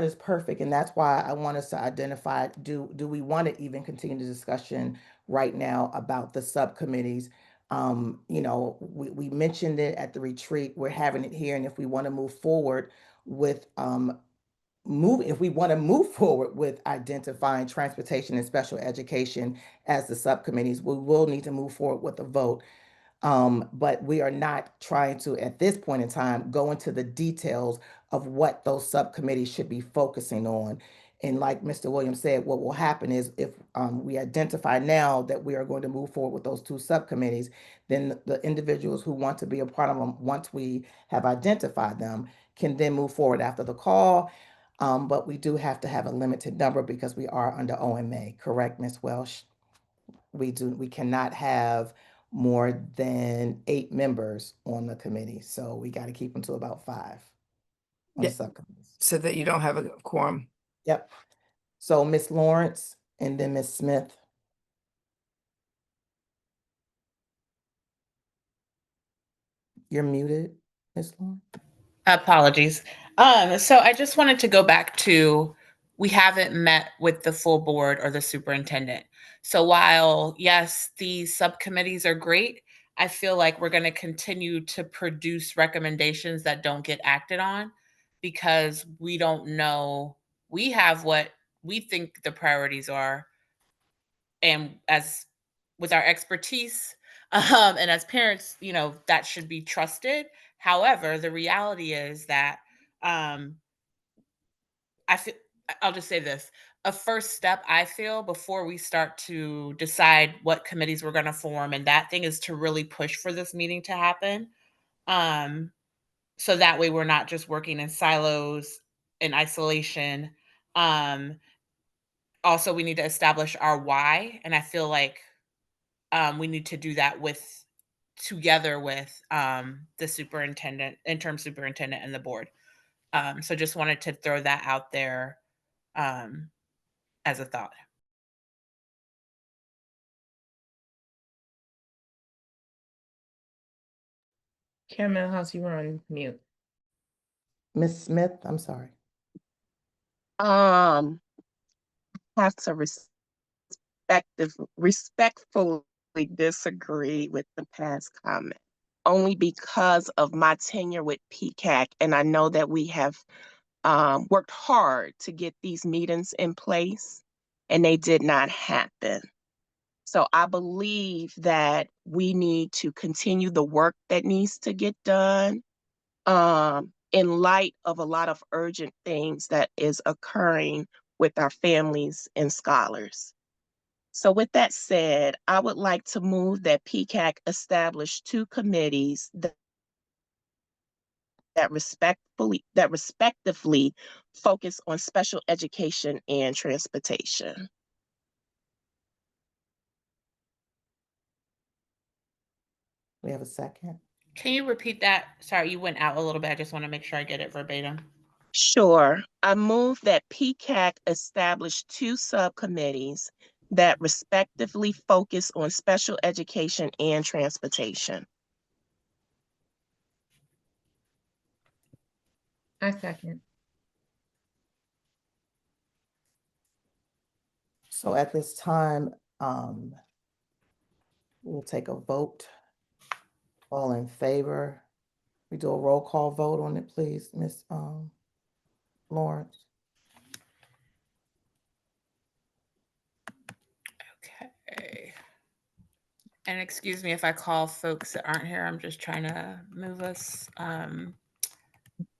is perfect, and that's why I want us to identify, do we want to even continue the discussion right now about the subcommittees? We mentioned it at the retreat, we're having it here, and if we want to move forward with identifying transportation and special education as the subcommittees, we will need to move forward with a vote. But we are not trying to, at this point in time, go into the details of what those subcommittees should be focusing on. And like Mr. Williams said, what will happen is if we identify now that we are going to move forward with those 2 subcommittees, then the individuals who want to be a part of them, once we have identified them, can then move forward after the call. But we do have to have a limited number because we are under OMA, correct, Ms. Welsh? We cannot have more than 8 members on the committee, so we got to keep them to about 5 on the Yeah. subcommittees. So that you don't have a quorum. Yep. So Ms. Lawrence and then Ms. Smith. You're muted, Ms. Lawrence. Apologies. So I just wanted to go back to, we haven't met with the full board or the superintendent. So while, yes, these subcommittees are great, I feel like we're going to continue to produce recommendations that don't get acted on because we don't know, we have what we think the priorities are. And as with our expertise, and as parents, that should be trusted. However, the reality is that I feel, I'll just say this, a first step I feel before we start to decide what committees we're going to form, and that thing is to really push for this meeting to happen. So that way we're not just working in silos, in isolation. Also, we need to establish our why. And I feel like we need to do that together with the superintendent, interim superintendent, and the board. So just wanted to throw that out there as a thought. Karen Milhouse, you were on mute. Ms. Smith, I'm sorry. Have to respectfully disagree with the past comment. only because of my tenure with PCAC. And I know that we have worked hard to get these meetings in place, and they did not happen. So I believe that we need to continue the work that needs to get done in light of a lot of urgent things that is occurring with our families and scholars. So with that said, I would like to move that PCAC establish 2 committees that respectively focus on special education and transportation. We have a second. Can you repeat that? Sorry, you went out a little bit. I just want to make sure I get it verbatim. Sure. I move that PCAC establish 2 subcommittees that respectively focus on special education and transportation. I second. So at this time, we'll take a vote. All in favor? We do a roll call vote on it, please, Ms. Lawrence. Okay. And excuse me if I call folks that aren't here. I'm just trying to move us.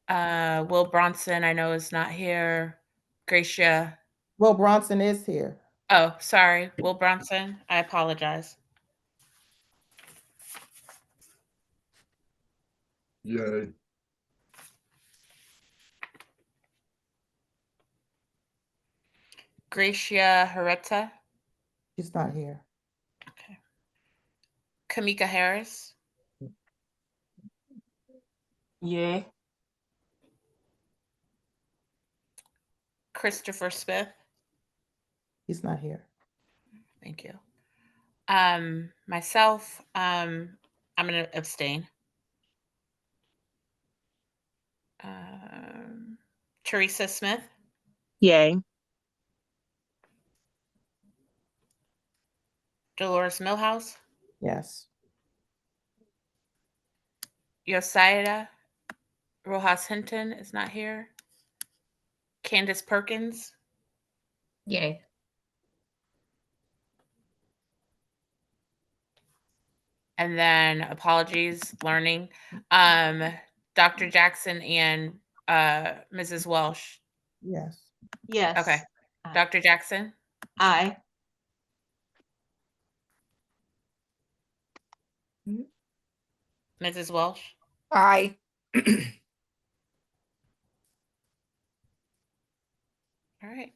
Will Bronson, I know, is not here. Gracia. Will Bronson is here. Oh, sorry. Will Bronson, I apologize. Yay. Gracia Hereta. She's not here. Okay. Kamika Harris. Yay. Christopher Smith. He's not here. Thank you. Myself, I'm going to abstain. Teresa Smith. Yay. Dolores Millhouse. Yes. Yosaida Rojas Hinton is not here. Candace Perkins. Yay. And then apologies, learning. Dr. Jackson and Mrs. Welsh. Yes. Yes. Okay. Aye. Dr. Jackson. Aye. Mrs. Welsh. Aye. All right.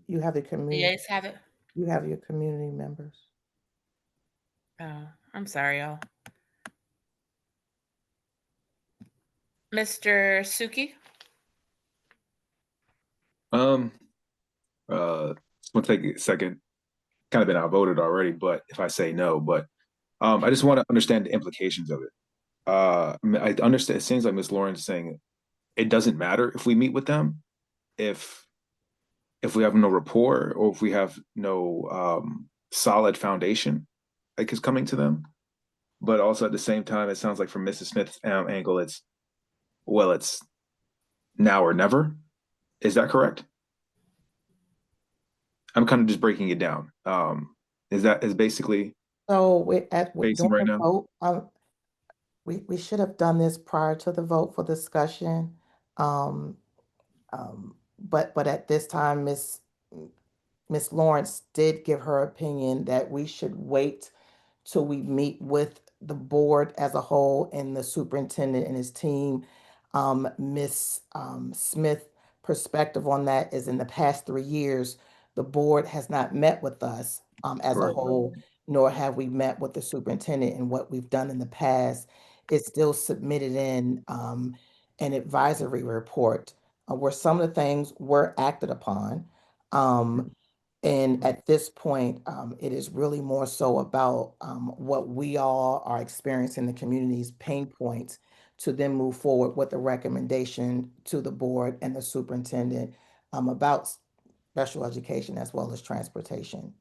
You have the The community. yeas have it. You have your community members. Oh, I'm sorry, y'all. Mr. Suki. Just want to take a second. Kind of been outvoted already, but if I say no, but I just want to understand the implications of it. I understand. It seems like Ms. Lawrence is saying it doesn't matter if we meet with them, if we have no rapport or if we have no solid foundation, like is coming to them. But also at the same time, it sounds like from Mrs. Smith's angle, it's now or never. Is that correct? I'm kind of just breaking it down. Is basically So facing during right the now? vote, we should have done this prior to the vote for discussion. But at this time, Miss Lawrence did give her opinion that we should wait till we meet with the board as a whole and the superintendent and his team. Miss Smith perspective on that is in the past 3 years, the board has not met with us as a Right. whole, nor have we met with the superintendent. And what we've done in the past is still submitted in an advisory report where some of the things were acted upon. And at this point, it is really more so about what we all are experiencing, the community's pain points, to then move forward with the recommendation to the board and the superintendent about special education as well as transportation.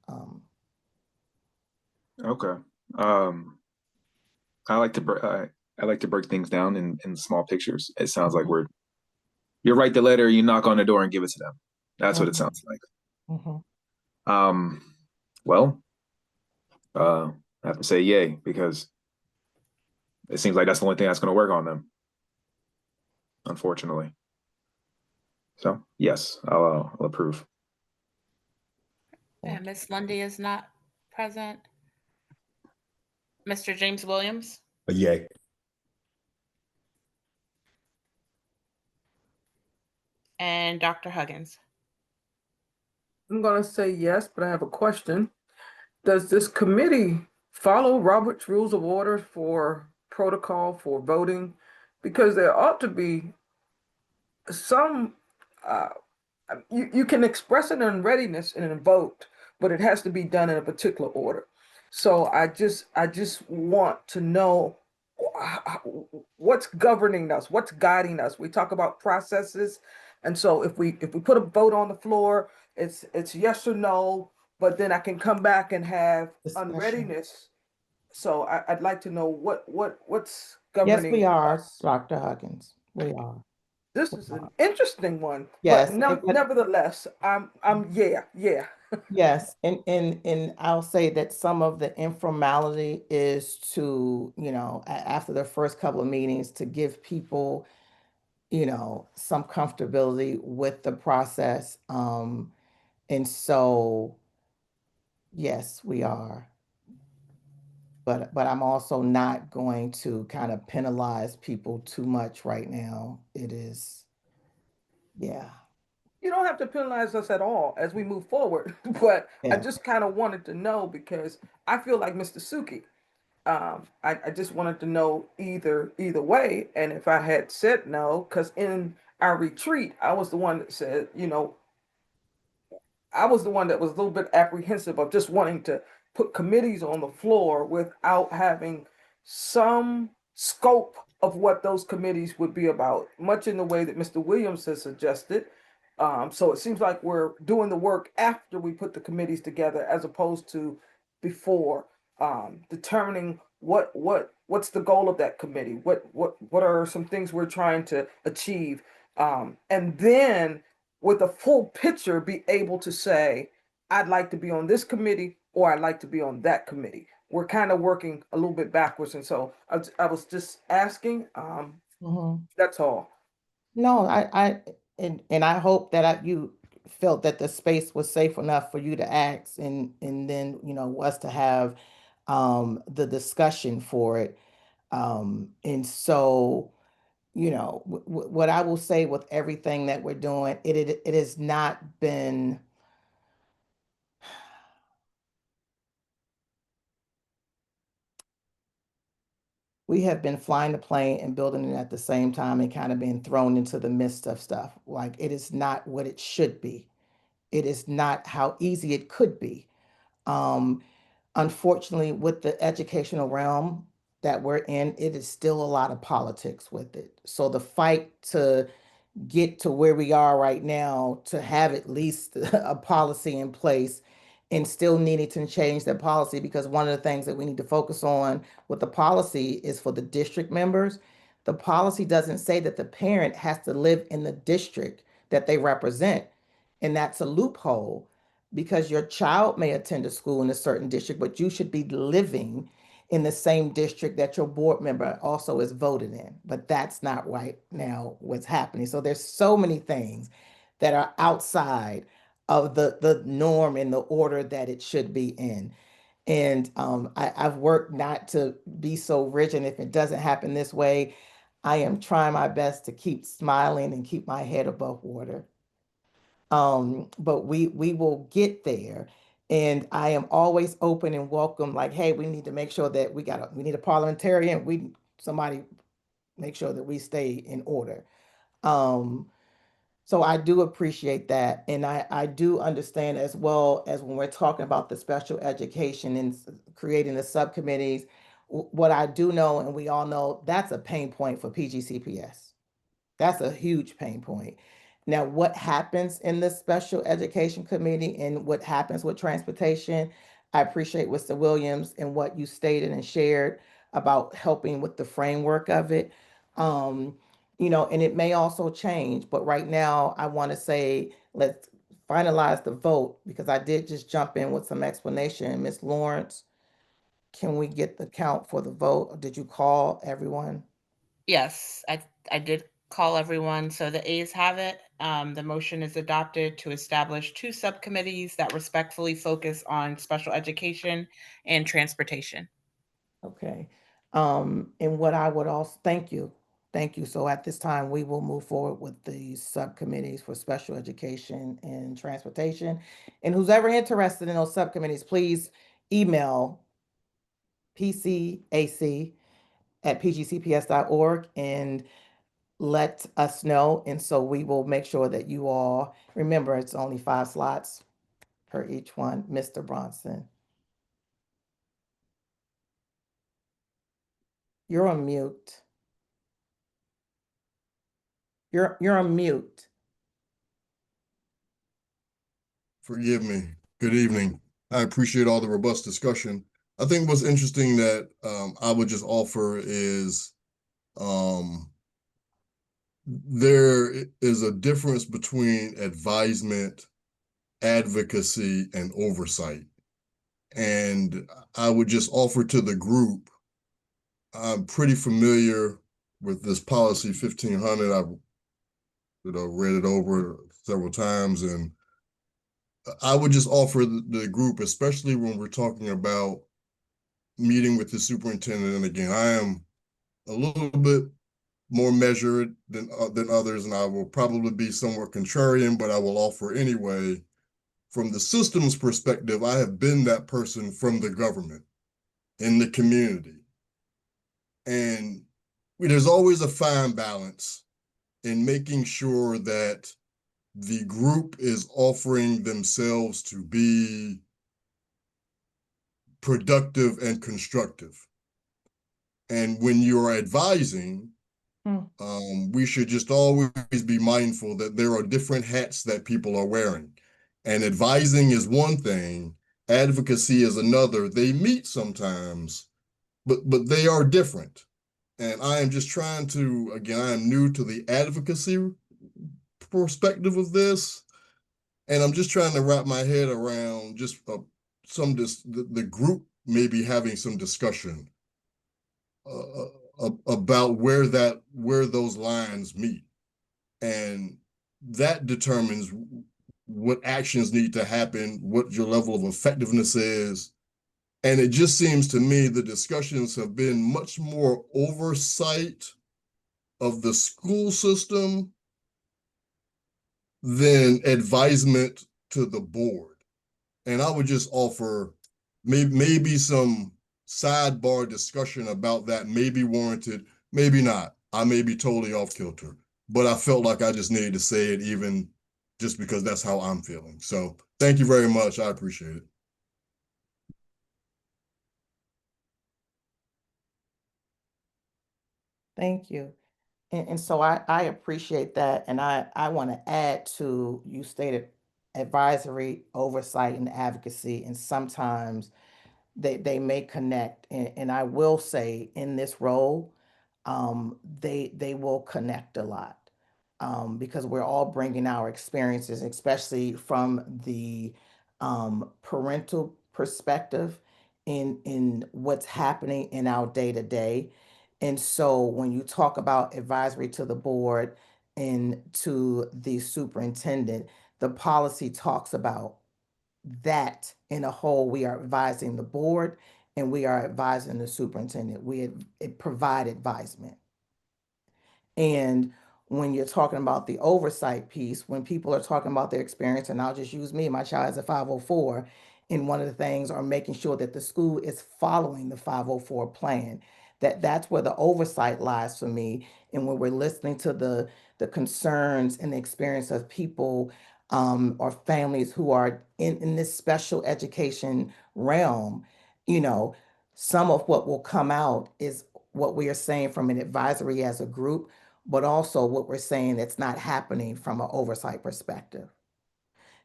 Okay. I like to break things down in small pictures. It sounds like Mhm. you write the letter, you knock on the door and give it to them. That's what it Mhm. sounds like. Mhm. Um, well, I have to say yay because it seems like that's the only thing that's going to work on them, unfortunately. So yes, I'll approve. And Miss Lundy is not present. Mr. James Williams A yay. and Dr. Huggins. I'm gonna say yes, but I have a question. Does this committee follow Robert's Rules of Order for protocol for voting? Because there ought to be some, uh, you can express an unreadiness in a vote, but it has to be done in a particular order. So I just want to know what's governing us, what's guiding us. We talk about processes, and so if we put a vote on the floor, it's yes or no, but then I can come back and have Discussion. unreadiness. So I'd like to know what's Yes, governing we are, us. Dr. Huggins. We are. This is an interesting one, Yes, but nevertheless, I'm yeah. yes, and I'll say that some of the informality is to, after the first couple of meetings, to give people, some comfortability with the process. And so, yes, we are. But I'm also not going to kind of penalize people too much right now. It is, yeah. You don't have to penalize us at all as we move forward, but I Yeah. just kind of wanted to know because I feel like Mr. Suki. I just wanted to know either way, and if I had said no, because in our retreat, I was the one that said, I was the one that was a little bit apprehensive of just wanting to put committees on the floor without having some scope of what those committees would be about, much in the way that Mr. Williams has suggested. So it seems like we're doing the work after we put the committees together as opposed to before, determining what's the goal of that committee, what are some things we're trying to achieve, and then with a full picture be able to say, I'd like to be on this committee or I'd like to be on that committee. We're kind of working a little bit backwards. And so I was just asking, Mhm. that's all. No, and I hope that you felt that the space was safe enough for you to ask and then, us to have the discussion for it. And so, what I will say with everything that we're doing, it has not been. We have been flying the plane and building it at the same time and kind of being thrown into the midst of stuff. Like it is not what it should be. It is not how easy it could be. Um, Unfortunately, with the educational realm that we're in, it is still a lot of politics with it. So the fight to get to where we are right now, to have at least a policy in place and still needing to change that policy, because one of the things that we need to focus on with the policy is for the district members. The policy doesn't say that the parent has to live in the district that they represent. And that's a loophole because your child may attend a school in a certain district, but you should be living in the same district that your board member also is voted in. But that's not right now what's happening. So there's so many things that are outside of the norm and the order that it should be in. And I've worked not to be so rigid. If it doesn't happen this way, I am trying my best to keep smiling and keep my head above water. But we will get there. And I am always open and welcome, like, hey, we need to make sure that we need a parliamentarian. Somebody make sure that we stay in order. Um, so I do appreciate that. And I do understand as well as when we're talking about the special education and creating the subcommittees, what I do know, and we all know, that's a pain point for PGCPS. That's a huge pain point. Now, what happens in the special education committee and what happens with transportation, I appreciate Mr. Williams and what you stated and shared. about helping with the framework of it. You know, and it may also change, but right now I want to say let's finalize the vote because I did just jump in with some explanation. Ms. Lawrence, can we get the count for the vote? Did you call everyone? Yes, I did call everyone, so the ayes have it. The motion is adopted to establish 2 subcommittees that respectfully focus on special education and transportation. Okay. And what I would also, thank you. Thank you. So at this time, we will move forward with the subcommittees for special education and transportation. And who's ever interested in those subcommittees, please email pcac@pgcps.org and let us know. And so we will make sure that you all, remember, it's only 5 slots per each one. Mr. Bronson. You're on mute. You're on mute. Forgive me. Good evening. I appreciate all the robust discussion. I think what's interesting that I would just offer is there is a difference between advisement, advocacy, and oversight. And I would just offer to the group, I'm pretty familiar with this policy 1500. I've read it over several times, and I would just offer the group, especially when we're talking about meeting with the superintendent. And again, I am a little bit more measured than others, and I will probably be somewhat contrarian, but I will offer anyway. From the systems perspective, I have been that person from the government in the community. And there's always a fine balance in making sure that the group is offering themselves to be productive and constructive. And when you're advising, we should just always be mindful that there are different hats that people are wearing. And advising is one thing, advocacy is another. They meet sometimes, but they are different. And I am just trying to, again, I am new to the advocacy perspective of this. And I'm just trying to wrap my head around just the group maybe having some discussion about where those lines meet. And that determines what actions need to happen, what your level of effectiveness is. And it just seems to me the discussions have been much more oversight of the school system than advisement to the board. And I would just offer maybe some sidebar discussion about that may be warranted, maybe not. I may be totally off kilter, but I felt like I just needed to say it, even just because that's how I'm feeling. So thank you very much. I appreciate it. Thank you. And so I appreciate that. And I want to add to, you stated advisory, oversight, and advocacy. And sometimes they may connect. And I will say in this role, they will connect a lot. Because we're all bringing our experiences, especially from the parental perspective in what's happening in our day to day. And so when you talk about advisory to the board and to the superintendent, the policy talks about that in a whole. We are advising the board and we are advising the superintendent. It provide advisement. And when you're talking about the oversight piece, when people are talking about their experience, and I'll just use me, my child is a 504, and one of the things are making sure that the school is following the 504 plan. That's where the oversight lies for me. And when we're listening to the concerns and the experience of people or families who are in this special education realm, you know, some of what will come out is what we are saying from an advisory as a group, but also what we're saying that's not happening from an oversight perspective.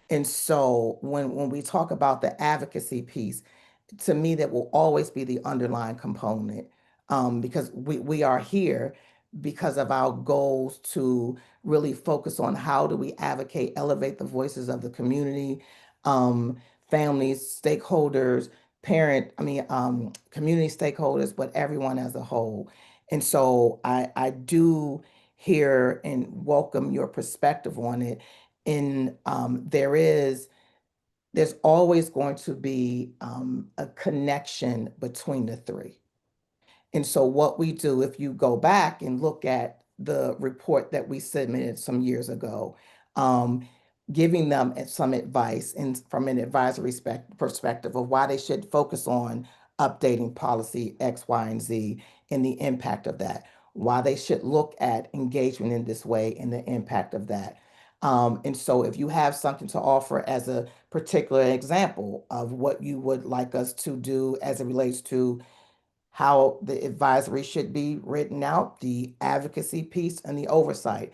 And so when we talk about the advocacy piece, to me, that will always be the underlying component because we are here because of our goals to really focus on how do we advocate, elevate the voices of the community, families, stakeholders, community stakeholders, but everyone as a whole. And so I do hear and welcome your perspective on it. And there's always going to be a connection between the three. And so what we do, if you go back and look at the report that we submitted some years ago, giving them some advice and from an advisory perspective of why they should focus on updating policy X, Y, and Z and the impact of that, why they should look at engagement in this way and the impact of that. And so if you have something to offer as a particular example of what you would like us to do as it relates to how the advisory should be written out, the advocacy piece, and the oversight,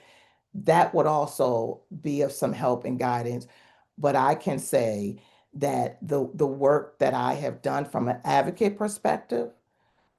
that would also be of some help and guidance. But I can say that the work that I have done from an advocate perspective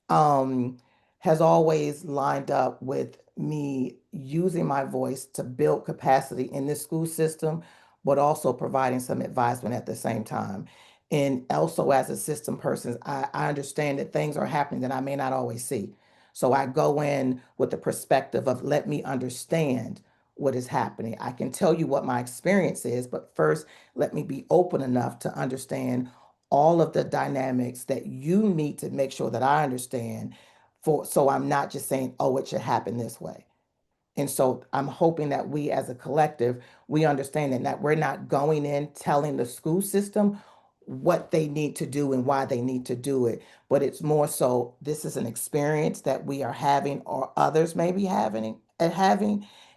um, has always lined up with me using my voice to build capacity in the school system, but also providing some advisement at the same time. And also, as a system person, I understand that things are happening that I may not always see. So I go in with the perspective of let me understand what is happening. I can tell you what my experience is, but first, let me be open enough to understand all of the dynamics that you need to make sure that I understand so I'm not just saying, oh, it should happen this way. And so I'm hoping that we as a collective, we understand that we're not going in telling the school system what they need to do and why they need to do it, but it's more so this is an experience that we are having or others may be having,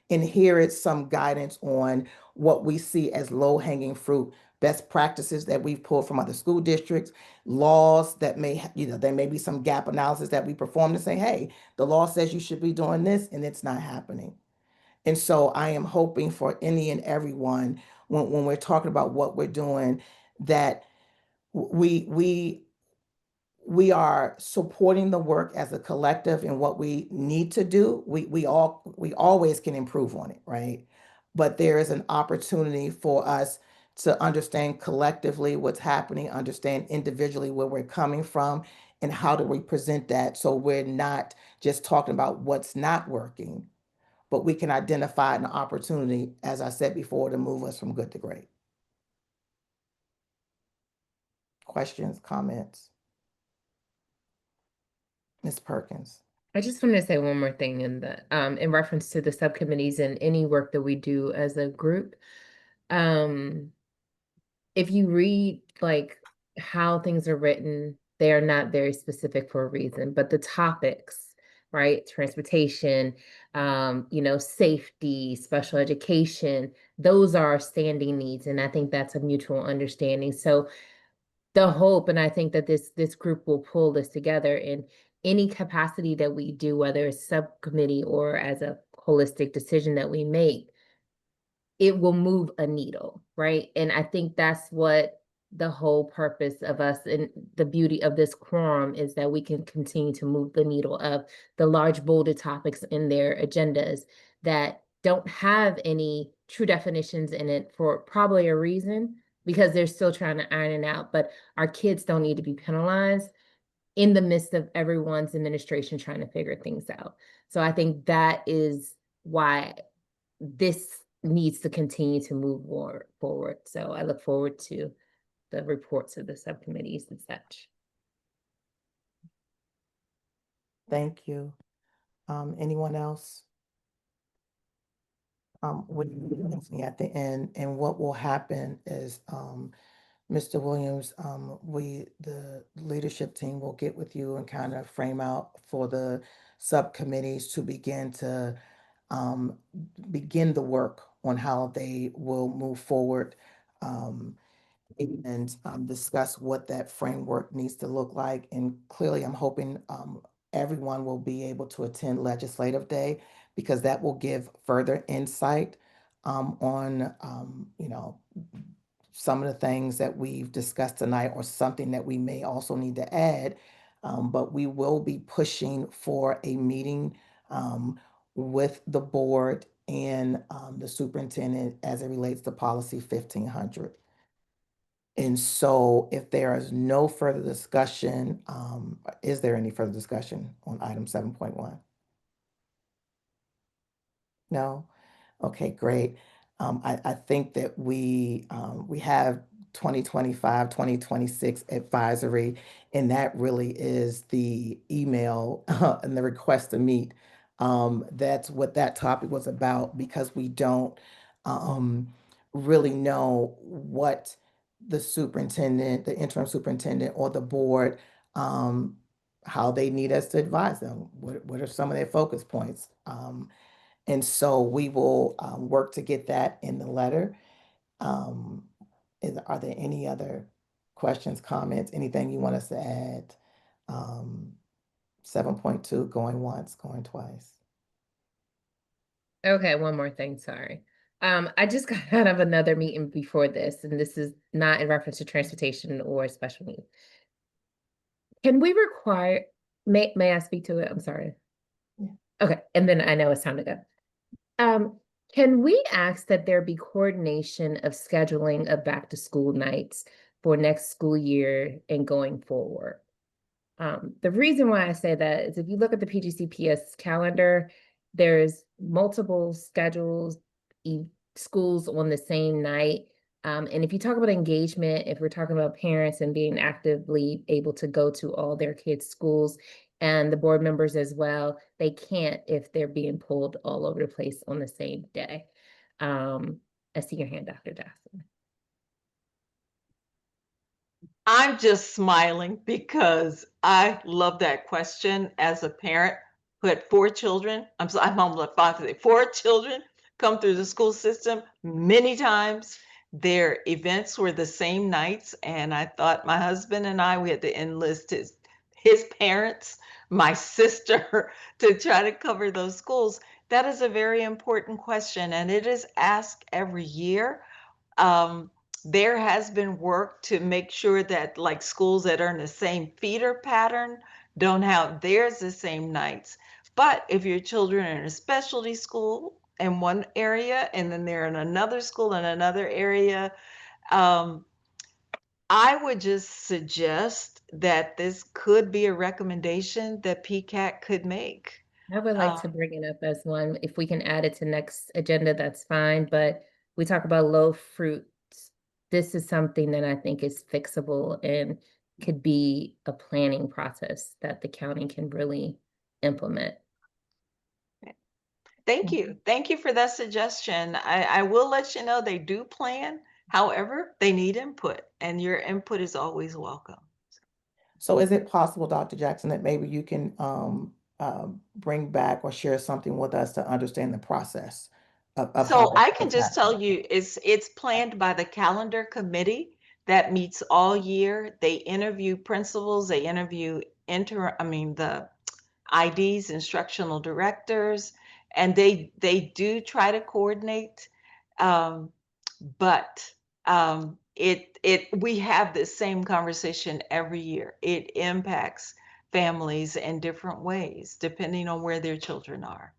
and here is some guidance on what we see as low-hanging fruit, best practices that we've pulled from other school districts, laws that there may be some gap analysis that we perform to say, hey, the law says you should be doing this and it's not happening. And so I am hoping for any and everyone when we're talking about what we're doing, that we are supporting the work as a collective and what we need to do. We always can improve on it, right? But there is an opportunity for us to understand collectively what's happening, understand individually where we're coming from, and how do we present that so we're not just talking about what's not working, but we can identify an opportunity, as I said before, to move us from good to great. Questions, comments? Ms. Perkins. I just wanted to say one more thing in reference to the subcommittees and any work that we do as a group. If you read like how things are written, they are not very specific for a reason, but the topics, right? Transportation, safety, special education, those are standing needs. And I think that's a mutual understanding. So the hope, and I think that this group will pull this together in any capacity that we do, whether it's subcommittee or as a holistic decision that we make, it will move a needle, right? And I think that's what the whole purpose of us and the beauty of this quorum is, that we can continue to move the needle of the large bolded topics in their agendas that don't have any true definitions in it for probably a reason, because they're still trying to iron it out. But our kids don't need to be penalized in the midst of everyone's administration trying to figure things out. So I think that is why this needs to continue to move forward. So I look forward to the reports of the subcommittees and such. Thank you. Anyone else? At the end, and what will happen is, Mr. Williams, the leadership team will get with you and kind of frame out for the subcommittees to begin the work on how they will move forward, and discuss what that framework needs to look like. And clearly, I'm hoping everyone will be able to attend Legislative Day, because that will give further insight on some of the things that we've discussed tonight, or something that we may also need to add But we will be pushing for a meeting with the board and the superintendent as it relates to policy 1500. And so if there is no further discussion, is there any further discussion on item 7.1? No? Okay, great. I think that we have 2025, 2026 advisory, and that really is the email and the request to meet. That's what that topic was about because we don't really know what the superintendent, the interim superintendent, or the board, how they need us to advise them. What are some of their focus points? And so we will work to get that in the letter. Um, are there any other questions, comments, anything you want us to add? 7.2, going once, going twice. Okay, one more thing, sorry. I just got out of another meeting before this, and this is not in reference to transportation or special needs. Can we require, may I speak to it? I'm sorry. Yeah. Okay, and then I know it's time to go. Can we ask that there be coordination of scheduling of back to school nights for next school year and going forward? The reason why I say that is if you look at the PGCPS calendar, there's multiple schedules, schools on the same night. And if you talk about engagement, if we're talking about parents and being actively able to go to all their kids' schools and the board members as well, they can't if they're being pulled all over the place on the same day. I see your hand, Dr. Jackson. I'm just smiling because I love that question as a parent who had 4 children. I'm almost 5 today. 4 children come through the school system many times. Their events were the same nights, and I thought my husband and I, we had to enlist his parents, my sister, to try to cover those schools. That is a very important question, and it is asked every year. There has been work to make sure that like schools that are in the same feeder pattern don't have theirs the same nights. But if your children are in a specialty school in one area and then they're in another school in another area, I would just suggest that this could be a recommendation that PCAT could make. I would like to bring it up as one. If we can add it to next agenda, that's fine. But we talk about low fruit. This is something that I think is fixable and could be a planning process that the county can really implement. Thank you. Thank you for that suggestion. I will let you know they do plan. However, they need input, and your input is always welcome. So is it possible, Dr. Jackson, that maybe you can bring back or share something with us to understand the process of So how I this can is just happening? tell you, it's planned by the calendar committee that meets all year. They interview principals, they interview the IDs, instructional directors, and they do try to coordinate. But we have the same conversation every year. It impacts families in different ways depending on where their children are.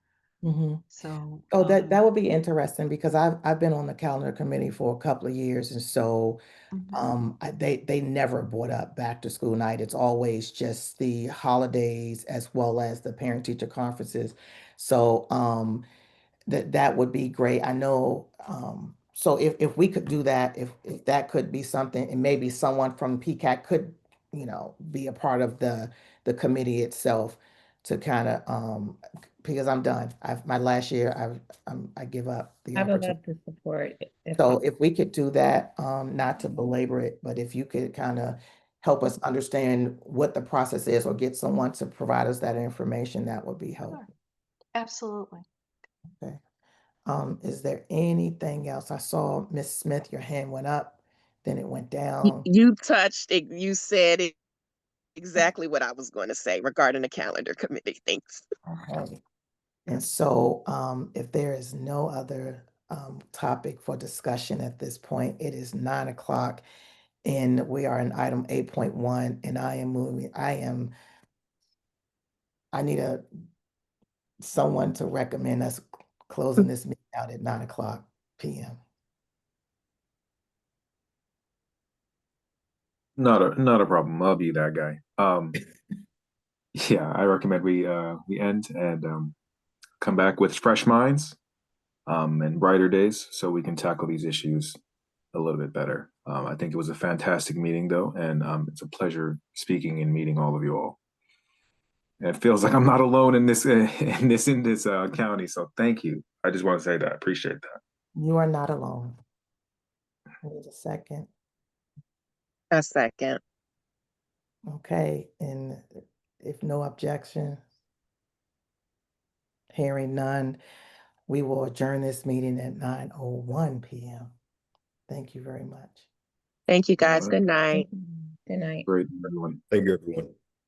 Mhm. So Oh, that would be interesting because I've been on the calendar committee for a couple of years, and so mhm. they never brought up back to school night. It's always just the holidays as well as the parent teacher conferences. So that would be great. I know, so if we could do that, if that could be something, and maybe someone from PCAT could, be a part of the committee itself to kind of, because I'm done. My last year, I give up the I would opportunity. love to support if So if we could do that, not to belabor it, but if you could kind of help us understand what the process is or get someone to provide us that information, that would be helpful. Absolutely. Okay. Is there anything else? I saw Miss Smith, your hand went up, then it went down. You touched it, you said it exactly what I was going to say regarding the calendar committee. Thanks. Okay. And so, if there is no other topic for discussion at this point, it is 9 o'clock and we are in item 8.1, and I am I need someone to recommend us closing this meeting out at 9:00 p.m. Not a problem. I'll be that guy. Yeah, I recommend we end and come back with fresh minds and brighter days so we can tackle these issues a little bit better. I think it was a fantastic meeting though, and it's a pleasure speaking and meeting all of you all. And it feels like I'm not alone in this county. So thank you. I just want to say that. I appreciate that. You are not alone. Wait a second. A second. Okay, and if no objection, hearing none, we will adjourn this meeting at 9:01 p.m. Thank you very much. Thank you guys. Good night. Good night. Great, everyone. Thank you, everyone.